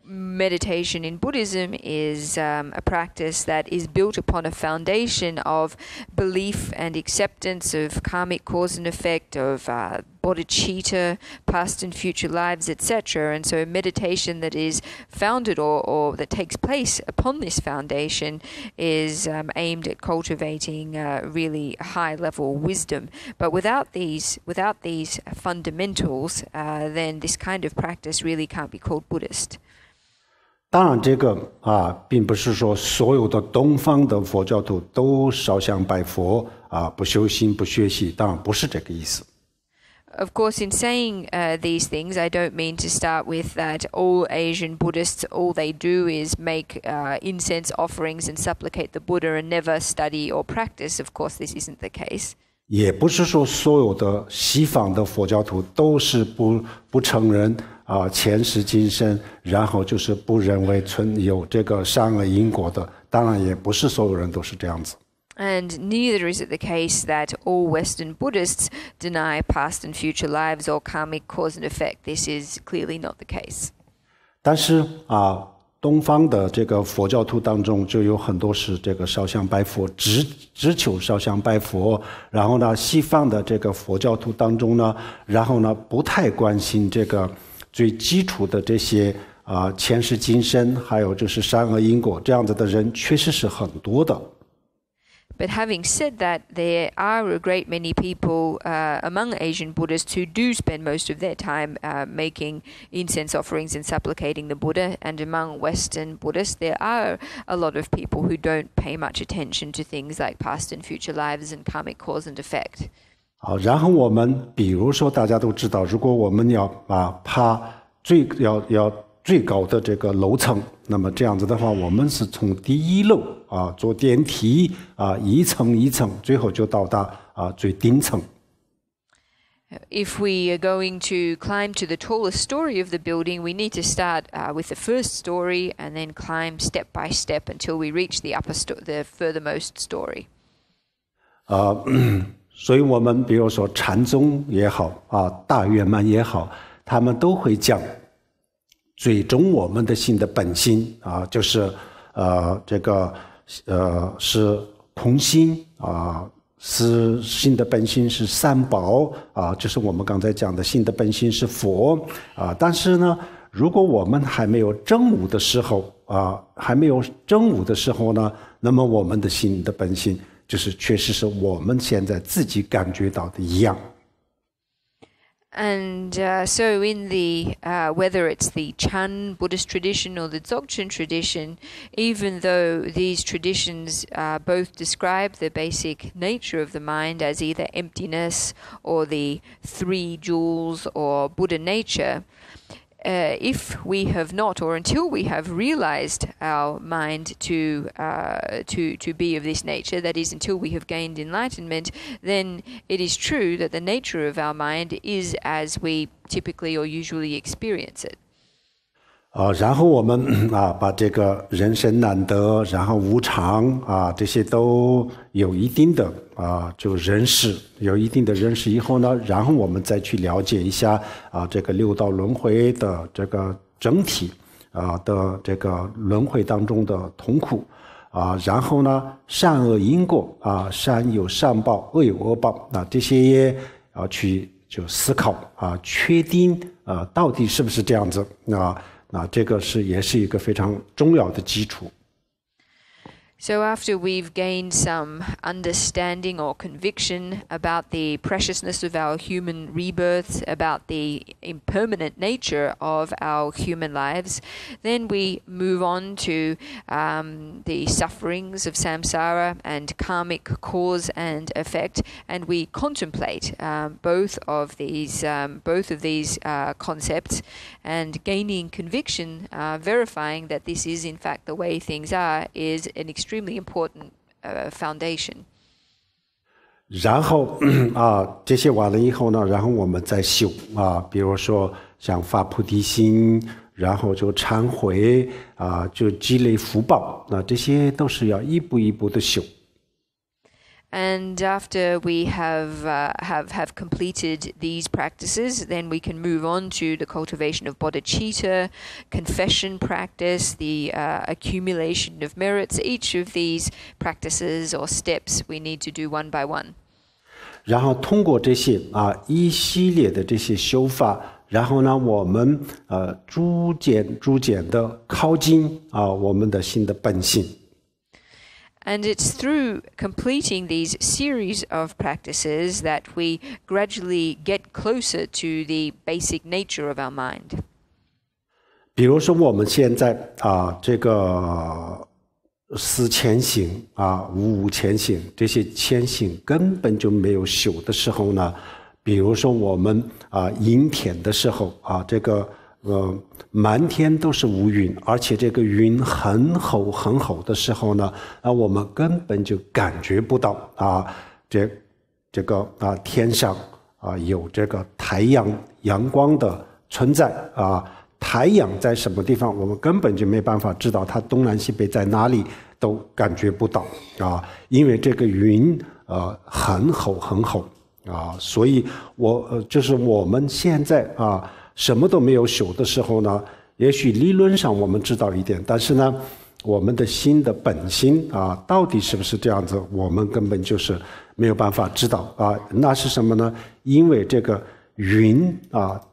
Meditation in Buddhism is a practice that is built upon a foundation of belief and acceptance of karmic cause and effect, of bodhicitta, past and future lives, etc. And so meditation that is founded or that takes place upon this foundation is aimed at cultivating really high-level wisdom. But without these fundamentals, then this kind of practice really can't be called Buddhist. 当然这个并不是说所有的东方的佛教徒都烧香拜佛不修心不学习，当然不是这个意思。Of course, in saying these things, I don't mean to start with that all Asian Buddhists, all they do is make incense offerings and supplicate the Buddha and never study or practice. Of course, this isn't the case. 也不是说所有的西方的佛教徒都是不承认前世今生，然后就是不认为有这个善恶因果的，当然也不是所有人都是这样子。And neither is it the case that all Western Buddhists deny past and future lives or karmic cause and effect. This is clearly not the case. 但是东方的这个佛教徒当中就有很多是这个烧香拜佛，只求烧香拜佛。然后呢，西方的这个佛教徒当中呢，然后呢不太关心这个最基础的这些前世今生，还有就是善恶因果，这样子的人确实是很多的。But having said that, there are a great many people among Asian Buddhists who do spend most of their time making incense offerings and supplicating the Buddha. And among Western Buddhists, there are a lot of people who don't pay much attention to things like past and future lives and karmic cause and effect. 好，然后我们比如说大家都知道，如果我们要爬最高的这个楼层，那么这样子的话，我们是从第一楼坐电梯一层一层，最后就到达最顶层。If we are going to climb to the tallest story of the building, we need to start with the first story and then climb step by step until we reach the the furthermost story. 所以我们比如说禅宗也好大圆满也好，他们都会讲。最终我们的心的本心就是这个是空心是心的本心是三宝就是我们刚才讲的心的本心是佛但是呢，如果我们还没有证悟的时候呢，那么我们的心的本心就是确实是我们现在自己感觉到的一样。And so in the whether it's the Chan Buddhist tradition or the Dzogchen tradition, even though these traditions both describe the basic nature of the mind as either emptiness or the three jewels or Buddha nature, if we have not, or until we have realized our mind to be of this nature, that is, until we have gained enlightenment, then it is true that the nature of our mind is as we typically or usually experience it. 然后我们把这个人生难得，然后无常这些都有一定的就认识，有一定的认识以后呢，然后我们再去了解一下这个六道轮回的这个整体的这个轮回当中的痛苦然后呢，善恶因果善有善报，恶有恶报这些去就思考确定到底是不是这样子这个也是一个非常重要的基础。So after we've gained some understanding or conviction about the preciousness of our human rebirths, about the impermanent nature of our human lives, then we move on to the sufferings of samsara and karmic cause and effect, and we contemplate both of these concepts, and gaining conviction, verifying that this is in fact the way things are, is an extremely important foundation. 然后这些完了以后呢，然后我们再修比如说像发菩提心，然后就忏悔就积累福报，这些都是要一步一步的修。And after we have completed these practices, then we can move on to the cultivation of bodhicitta, confession practice, the accumulation of merits. Each of these practices or steps we need to do one by one. 然后通过这些一系列的这些修法，然后呢，我们逐渐的靠近我们的心的本性。And it's through completing these series of practices that we gradually get closer to the basic nature of our mind. 比如说我们现在这个思前行无前行，这些前行根本就没有修的时候呢，比如说我们阴天的时候这个满天都是乌云，而且这个云很厚很厚的时候呢，我们根本就感觉不到这个天上有这个阳光的存在太阳在什么地方，我们根本就没办法知道它东南西北在哪里，都感觉不到因为这个云很厚很厚所以就是我们现在什么都没有修的时候呢，也许理论上我们知道一点，但是呢，我们的心的本心到底是不是这样子，我们根本就是没有办法知道那是什么呢？因为这个云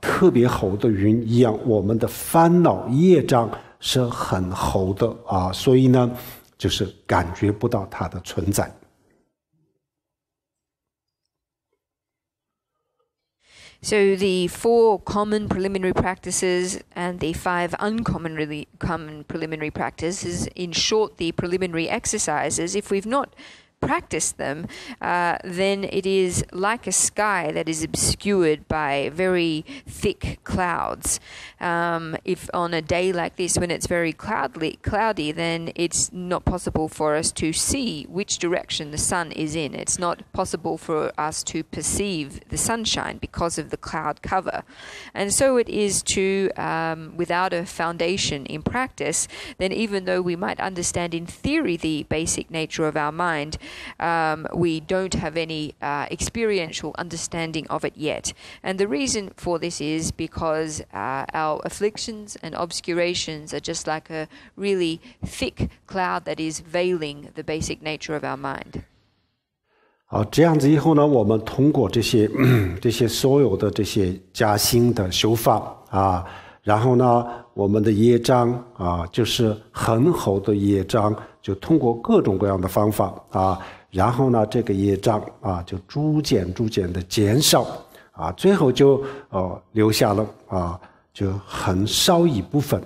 特别厚的云一样，我们的烦恼业障是很厚的所以呢，就是感觉不到它的存在。So the 4 common preliminary practices and the 5 uncommon common preliminary practices, in short, the preliminary exercises, if we've not practiced them, then it is like a sky that is obscured by very thick clouds. If on a day like this, when it's very cloudy, then it's not possible for us to see which direction the sun is in. It's not possible for us to perceive the sunshine because of the cloud cover. And so it is to, without a foundation in practice, then even though we might understand in theory the basic nature of our mind, we don't have any experiential understanding of it yet. And the reason for this is because our afflictions and obscurations are just like a really thick cloud that is veiling the basic nature of our mind. 这样子以后呢，我们通过这些所有的这些加行的修法然后呢，我们的业障就是很厚的业障，就通过各种各样的方法然后呢，这个业障就逐渐的减少最后就留下了就很少一部分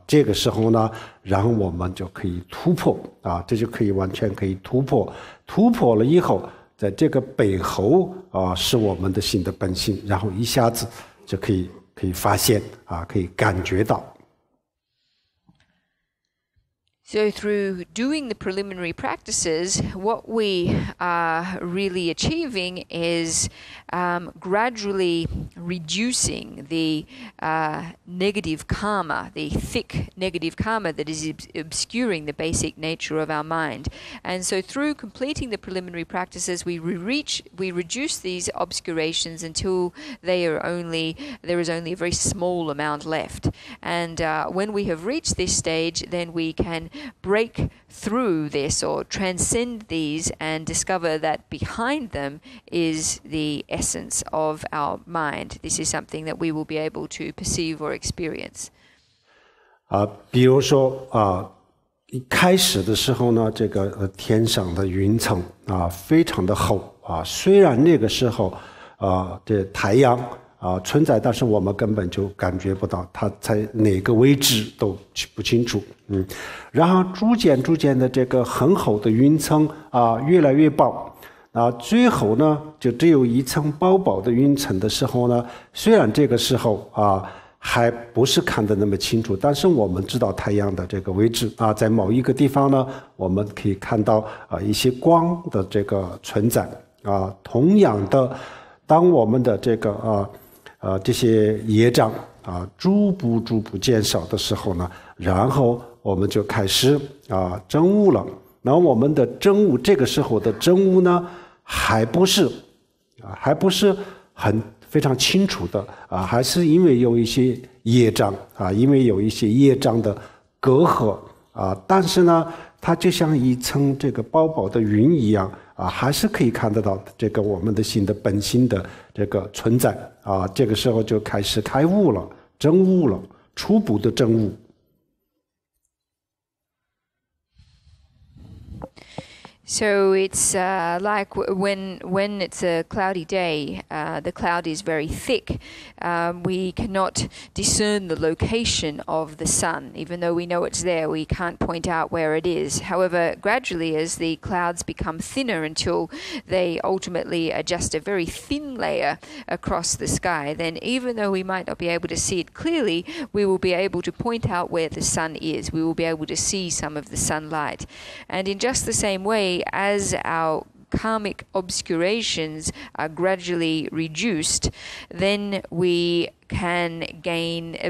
这个时候呢，然后我们就可以突破这就可以完全可以突破了以后，在这个背后是我们的心的本性，然后一下子就可以发现可以感觉到。So through doing the preliminary practices, what we are really achieving is gradually reducing the negative karma, the thick negative karma that is obscuring the basic nature of our mind. And so through completing the preliminary practices, we reduce these obscurations until there is only a very small amount left. And when we have reached this stage, then we can break through this or transcend these and discover that behind them is the essence of our mind. This is something that we will be able to perceive or experience. 比如说一开始的时候呢，这个天上的云层非常的厚虽然那个时候这太阳存在，但是我们根本就感觉不到它在哪个位置都不清楚。然后逐渐的这个很厚的云层越来越薄最后呢就只有一层薄薄的云层的时候呢，虽然这个时候还不是看得那么清楚，但是我们知道太阳的这个位置在某一个地方呢，我们可以看到一些光的这个存在同样的，当我们的这个这些业障逐步减少的时候呢，然后我们就开始证悟了。然后我们的证悟，这个时候的证悟呢，还不是非常清楚的还是因为有一些业障因为有一些业障的隔阂但是呢，它就像一层这个薄薄的云一样还是可以看得到这个我们的心的本心的这个存在这个时候就开始开悟了，证悟了，初步的证悟。So it's like when it's a cloudy day, the cloud is very thick. We cannot discern the location of the sun. Even though we know it's there, we can't point out where it is. However, gradually as the clouds become thinner until they ultimately are just a very thin layer across the sky, then even though we might not be able to see it clearly, we will be able to point out where the sun is. We will be able to see some of the sunlight. And in just the same way, as our karmic obscurations are gradually reduced, then we can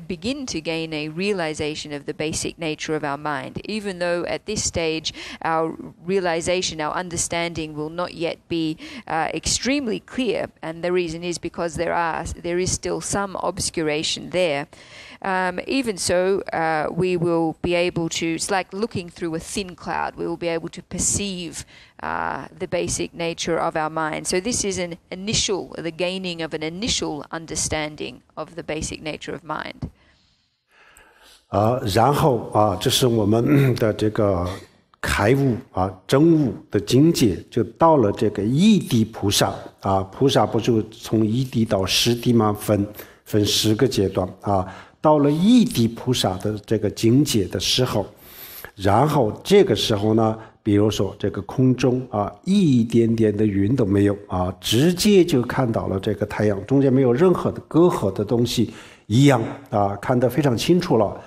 begin to gain a realization of the basic nature of our mind. Even though at this stage our realization, our understanding will not yet be extremely clear, and the reason is because there is still some obscuration there. Even so, we will be able to, it's like looking through a thin cloud, we will be able to perceive the basic nature of our mind. So this is the gaining of an initial understanding of the basic nature of mind. 然后这是我们的这个开悟证悟的境界，就到了这个一地菩萨菩萨不就从一地到十地吗？分10个阶段到了一地菩萨的这个境界的时候，然后这个时候呢，比如说这个空中一点点的云都没有直接就看到了这个太阳，中间没有任何的隔阂的东西一样看得非常清楚了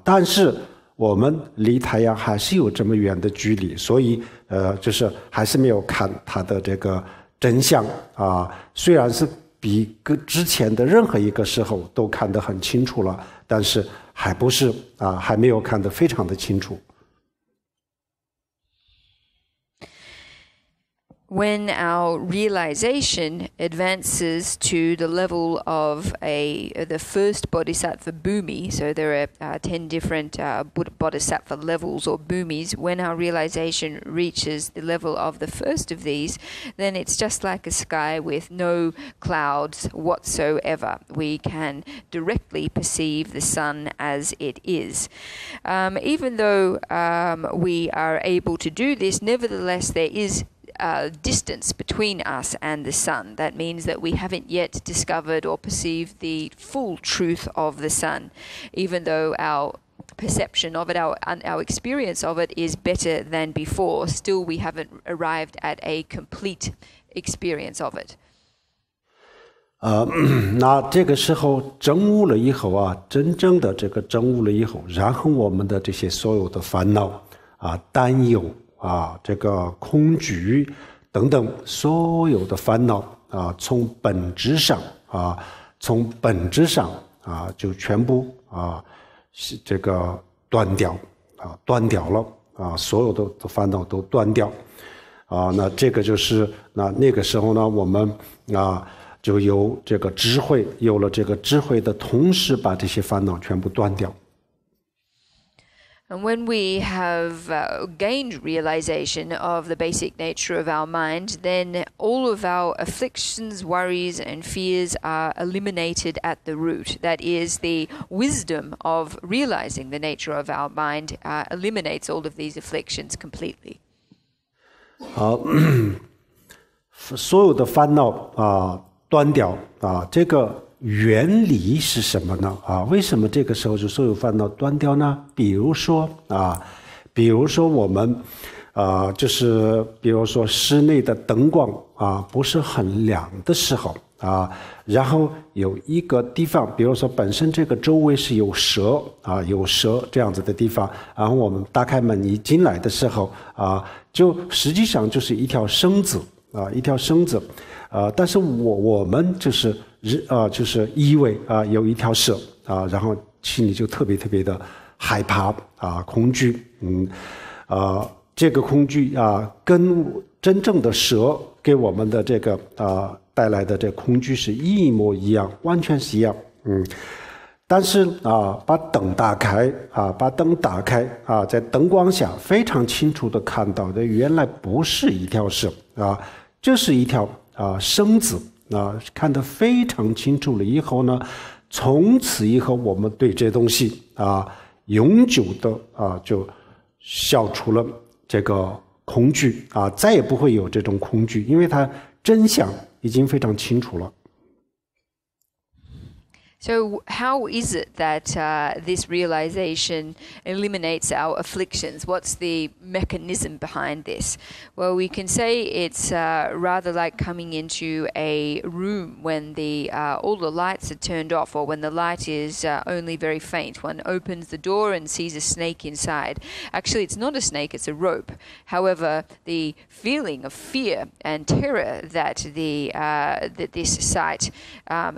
但是我们离太阳还是有这么远的距离，所以就是还是没有看它的这个真相虽然是比之前的任何一个时候都看得很清楚了，但是还不是还没有看得非常的清楚。When our realization advances to the level of the first bodhisattva bhumi, so there are 10 different bodhisattva levels or bhumis. When our realization reaches the level of the first of these, then it's just like a sky with no clouds whatsoever. We can directly perceive the sun as it is. Even though we are able to do this, nevertheless there is distance between us and the sun. That means that we haven't yet discovered or perceived the full truth of the sun, even though our perception of it, our experience of it is better than before. Still, we haven't arrived at a complete experience of it. 那这个时候证悟了以后真正的这个证悟了以后，然后我们的这些所有的烦恼担忧这个恐惧等等所有的烦恼从本质上从本质上就全部这个断掉了所有的烦恼都断掉那这个就是那个时候呢，我们就有这个智慧，有了这个智慧的同时，把这些烦恼全部断掉。And when we have gained realization of the basic nature of our mind, then all of our afflictions, worries, and fears are eliminated at the root. That is, the wisdom of realizing the nature of our mind eliminates all of these afflictions completely. 所有的烦恼断掉这个原理是什么呢？为什么这个时候就所有烦恼断掉呢？比如说我们就是比如说室内的灯光不是很亮的时候然后有一个地方，比如说本身这个周围是有蛇这样子的地方，然后我们打开门一进来的时候就实际上就是一条绳子但是我们就是以为有一条蛇然后心里就特别的害怕恐惧这个恐惧跟真正的蛇给我们的这个带来的这恐惧是一模一样，完全是一样但是把灯打开在灯光下非常清楚的看到的原来不是一条蛇这是一条绳子看得非常清楚了以后呢，从此以后我们对这东西永久的就消除了这个恐惧再也不会有这种恐惧，因为它真相已经非常清楚了。So how is it that this realization eliminates our afflictions? What's the mechanism behind this? Well, we can say it's rather like coming into a room when all the lights are turned off, or when the light is only very faint. One opens the door and sees a snake inside. Actually, it's not a snake, it's a rope. However, the feeling of fear and terror that that this sight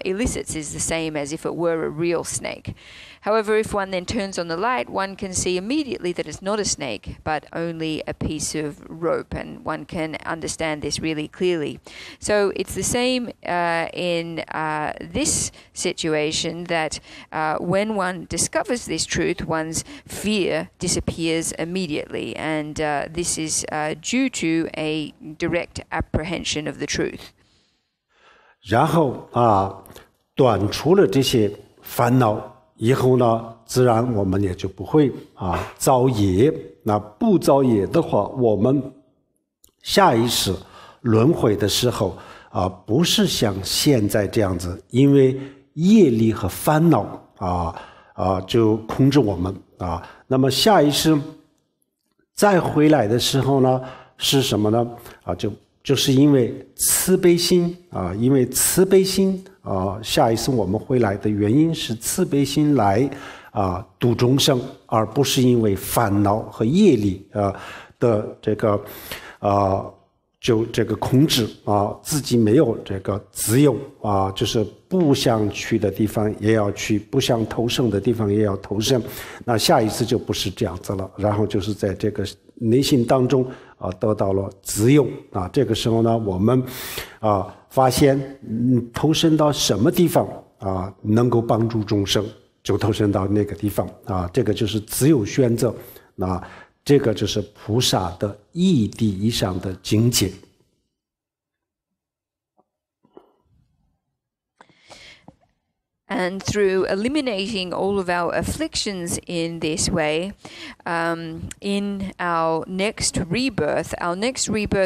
elicits is the same as if it were a real snake. However, if one then turns on the light, one can see immediately that it's not a snake, but only a piece of rope, and one can understand this really clearly. So it's the same in this situation, that when one discovers this truth, one's fear disappears immediately, and this is due to a direct apprehension of the truth. 然后断除了这些烦恼以后呢，自然我们也就不会造业。那不造业的话，我们下一世轮回的时候不是像现在这样子，因为业力和烦恼就控制我们那么下一世再回来的时候呢，是什么呢？就是因为慈悲心因为慈悲心下一次我们回来的原因是慈悲心来度众生，而不是因为烦恼和业力的这个就这个控制自己没有这个自由就是不想去的地方也要去，不想投生的地方也要投生。那下一次就不是这样子了，然后就是在这个内心当中得到了自由这个时候呢，我们发现投身到什么地方能够帮助众生，就投身到那个地方这个就是自由选择这个就是菩萨的义谛以上的境界。And through eliminating all of our afflictions in this way, in our next rebirth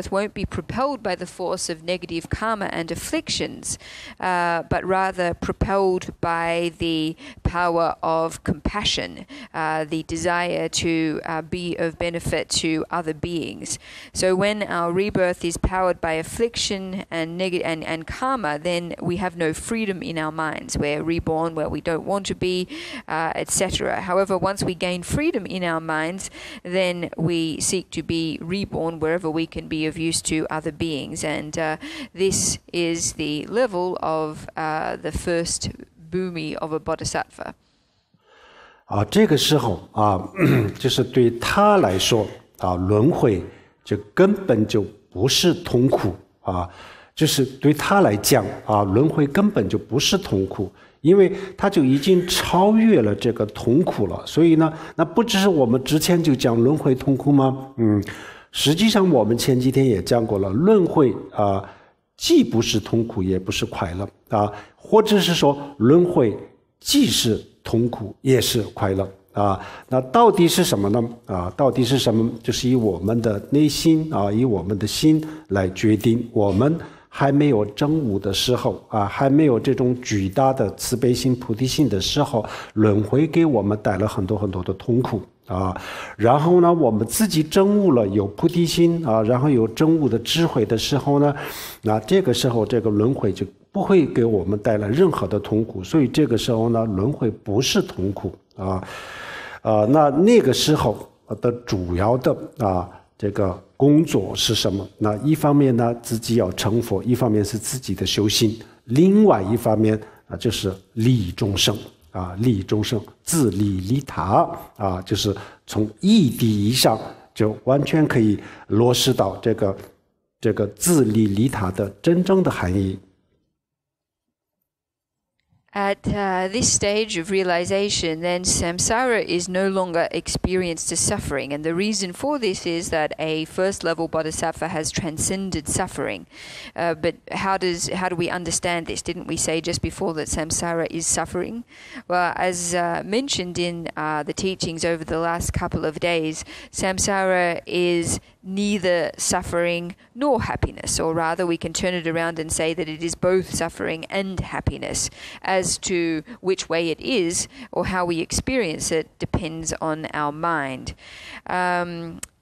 won't be propelled by the force of negative karma and afflictions, but rather propelled by the power of compassion, the desire to be of benefit to other beings. So when our rebirth is powered by affliction and karma, then we have no freedom in our minds. We're reborn where we don't want to be, etc. However, once we gain freedom in our minds, then we seek to be reborn wherever we can be of use to other beings. And this is the level of the first bhumi of a bodhisattva. 这个时候就是对他来说轮回就根本就不是痛苦就是对他来讲轮回根本就不是痛苦，因为他就已经超越了这个痛苦了。所以呢，那不只是我们之前就讲轮回痛苦吗？实际上我们前几天也讲过了，轮回既不是痛苦也不是快乐或者是说轮回既是痛苦也是快乐那到底是什么呢到底是什么？就是以我们的内心以我们的心来决定。我们还没有证悟的时候还没有这种巨大的慈悲心菩提心的时候，轮回给我们带来很多很多的痛苦然后呢我们自己证悟了有菩提心然后有证悟的智慧的时候呢，那这个时候这个轮回就不会给我们带来任何的痛苦。所以这个时候呢，轮回不是痛苦那个时候的主要的这个工作是什么？那一方面呢自己要成佛，一方面是自己的修行，另外一方面就是利益众生利益众生，自利利他就是从义谛以上就完全可以落实到这个自利利他的真正的含义。At this stage of realization, then samsara is no longer experienced as suffering. And the reason for this is that a first level bodhisattva has transcended suffering. But how do we understand this? Didn't we say just before that samsara is suffering? Well, as mentioned in the teachings over the last couple of days, samsara is neither suffering nor happiness, or rather we can turn it around and say that it is both suffering and happiness. As to which way it is or how we experience it depends on our mind.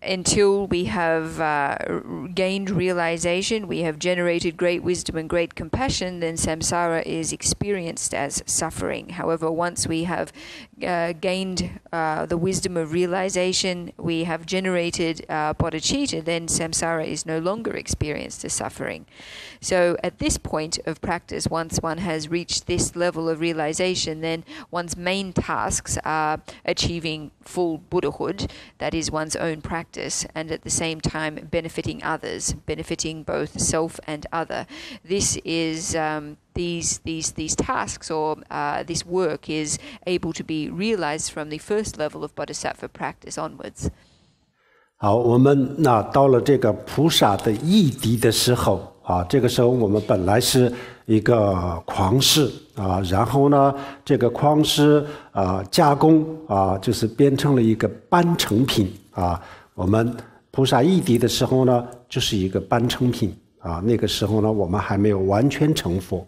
Until we have gained realization, we have generated great wisdom and great compassion, then samsara is experienced as suffering. However, once we have gained the wisdom of realization, we have generated bodhicitta, then samsara is no longer experienced as suffering. So at this point of practice, once one has reached this level of realization, then one's main tasks are achieving full Buddhahood, that is one's own practice, and at the same time benefiting others, benefiting both self and other. This is these tasks or this work is able to be realized from the first level of bodhisattva practice onwards. 好，我们到了这个菩萨的义谛的时候这个时候我们本来是一个框饰然后呢这个框饰加工就是变成了一个半成品我们菩萨义谛的时候呢就是一个半成品那个时候呢我们还没有完全成佛。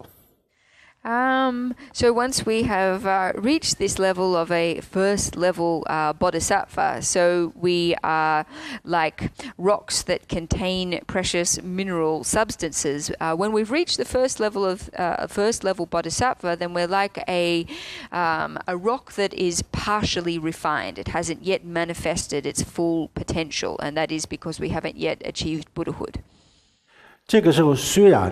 So once we have reached this level of a first level bodhisattva, so we are like rocks that contain precious mineral substances. When we've reached the first level of first level bodhisattva, then we're like a rock that is partially refined. It hasn't yet manifested its full potential, and that is because we haven't yet achieved Buddhahood. 这个时候虽然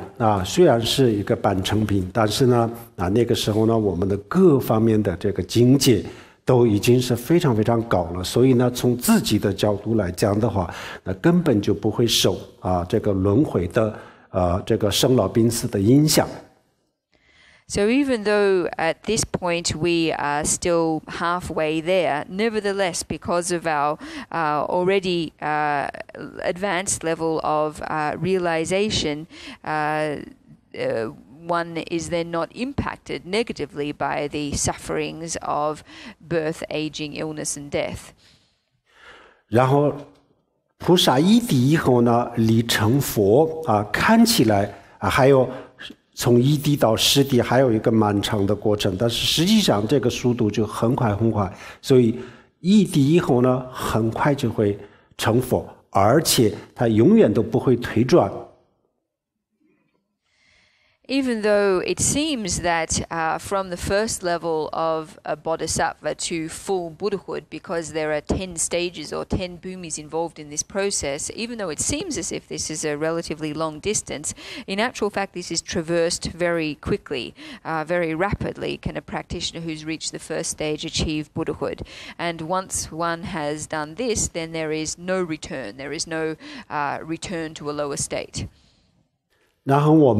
是一个半成品，但是呢那个时候呢我们的各方面的这个境界都已经是非常非常高了，所以呢从自己的角度来讲的话，那根本就不会受这个轮回的这个生老病死的影响。So even though at this point we are still halfway there, nevertheless, because of our already advanced level of realization, one is then not impacted negatively by the sufferings of birth, aging, illness, and death. 然后菩萨义谛以后呢，离成佛看起来还有从1D 到10D 还有一个漫长的过程，但是实际上这个速度就很快很快，所以1D 以后呢，很快就会成佛，而且它永远都不会退转。Even though it seems that from the first level of a bodhisattva to full Buddhahood, because there are 10 stages or 10 bhumis involved in this process, even though it seems as if this is a relatively long distance, in actual fact this is traversed very quickly, very rapidly. Can a practitioner who's reached the first stage achieve Buddhahood? And once one has done this, then there is no return. There is no return to a lower state. 然后我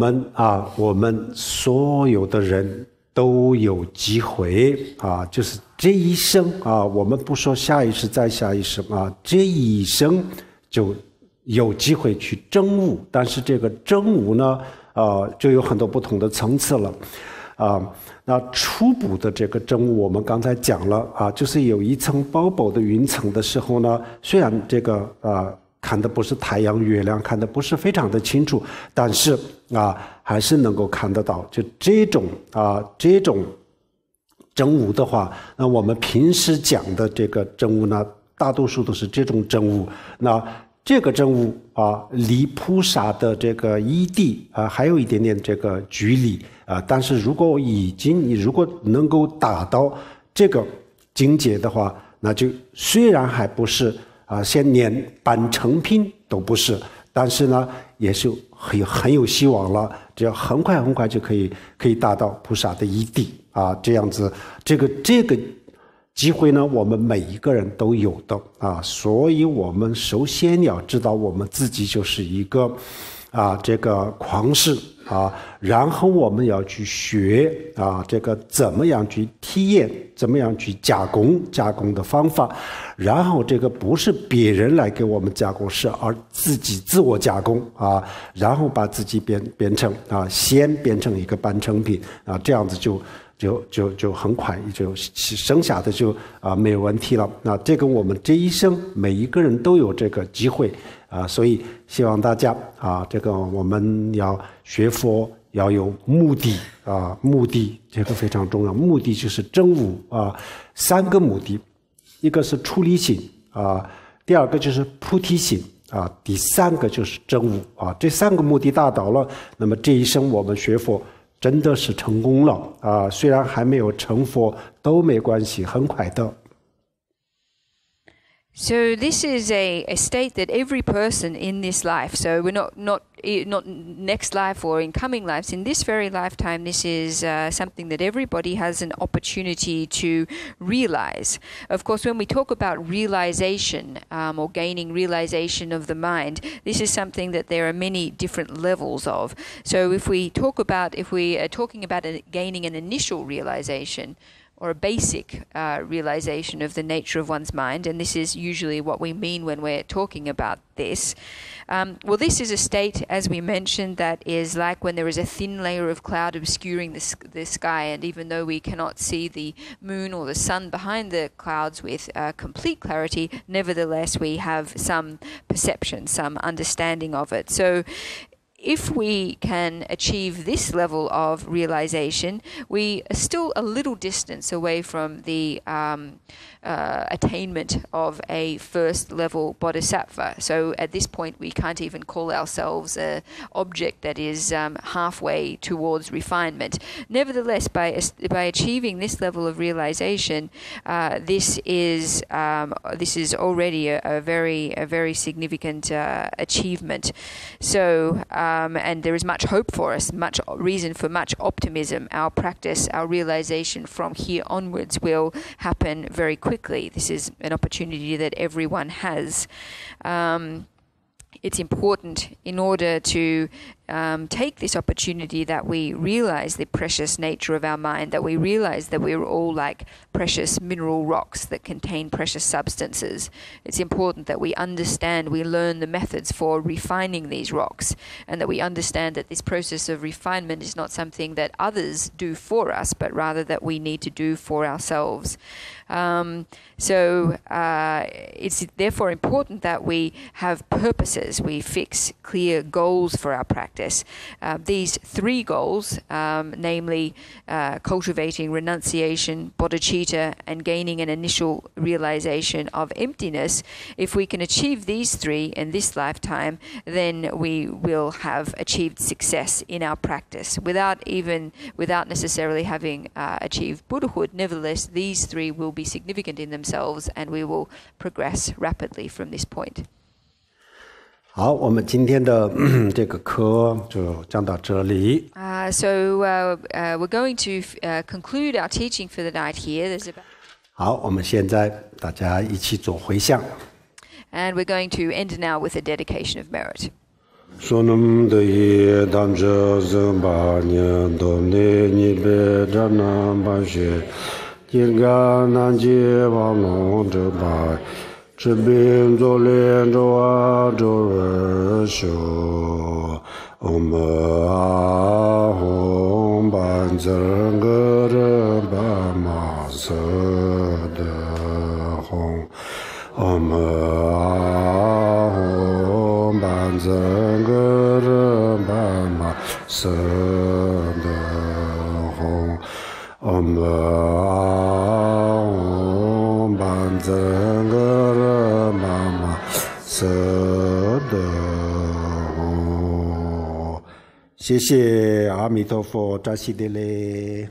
们所有的人都有机会就是这一生我们不说下一世再下一世这一生就有机会去证悟，但是这个证悟呢就有很多不同的层次了那初步的这个证悟我们刚才讲了就是有一层薄薄的云层的时候呢，虽然这个看的不是太阳月亮，看的不是非常的清楚，但是还是能够看得到。就这种证悟的话，那我们平时讲的这个证悟呢，大多数都是这种证悟。那这个证悟离菩萨的这个一地还有一点点这个距离但是如果你如果能够达到这个境界的话，那就虽然还不是先连半成品都不是，但是呢也是很有希望了，只要很快就可以达到菩萨的一地这样子这个机会呢我们每一个人都有的所以我们首先要知道我们自己就是一个这个狂士然后我们要去学这个怎么样去体验，怎么样去加工的方法，然后这个不是别人来给我们加工，是而自己自我加工然后把自己变成先变成一个半成品这样子就很快就剩下的就没有问题了。那这个我们这一生每一个人都有这个机会所以希望大家这个我们要学佛要有目的目的这个非常重要，目的就是证悟3个目的，一个是出离心第二个就是菩提心第3个就是证悟这3个目的达到了，那么这一生我们学佛真的是成功了虽然还没有成佛都没关系，很快的。So this is a state that every person in this life, so we're not next life or in coming lives, in this very lifetime, this is something that everybody has an opportunity to realize. Of course, when we talk about realization or gaining realization of the mind, this is something that there are many different levels of. So if we are talking about gaining an initial realization, or a basic realization of the nature of one's mind, and this is usually what we mean when we're talking about this. Well, this is a state, as we mentioned, that is like when there is a thin layer of cloud obscuring the sky, and even though we cannot see the moon or the sun behind the clouds with complete clarity, nevertheless we have some perception, some understanding of it. So if we can achieve this level of realization, we are still a little distance away from the attainment of a first level bodhisattva. So at this point we can't even call ourselves an object that is halfway towards refinement. Nevertheless, by achieving this level of realization, this is already a very significant achievement. So and there is much hope for us, much reason for much optimism. Our practice, our realization from here onwards will happen very quickly. This is an opportunity that everyone has. It's important in order to take this opportunity that we realize the precious nature of our mind, that we realize that we're all like precious mineral rocks that contain precious substances. It's important that we understand, we learn the methods for refining these rocks, and that we understand that this process of refinement is not something that others do for us, but rather that we need to do for ourselves. So it's therefore important that we have purposes, we fix clear goals for our practice. practice. These three goals, namely cultivating renunciation, bodhicitta, and gaining an initial realization of emptiness, if we can achieve these three in this lifetime, then we will have achieved success in our practice without necessarily having achieved Buddhahood. Nevertheless, these three will be significant in themselves, and we will progress rapidly from this point. 好，我们今天的这个课就讲到这里。So we're going to conclude our teaching for the night here. There's about 好，我们现在大家一起做回向。And we're going to end now with a dedication of merit. 说那么的也当着人把年都内你别着那把学，应该难解往弄着把。这边做连着啊着人修，我们啊红板整个人把马色的红，我们啊红板整个人把马色的红，我们啊红板整个人。舍得哦，谢谢阿弥陀佛，扎西德勒。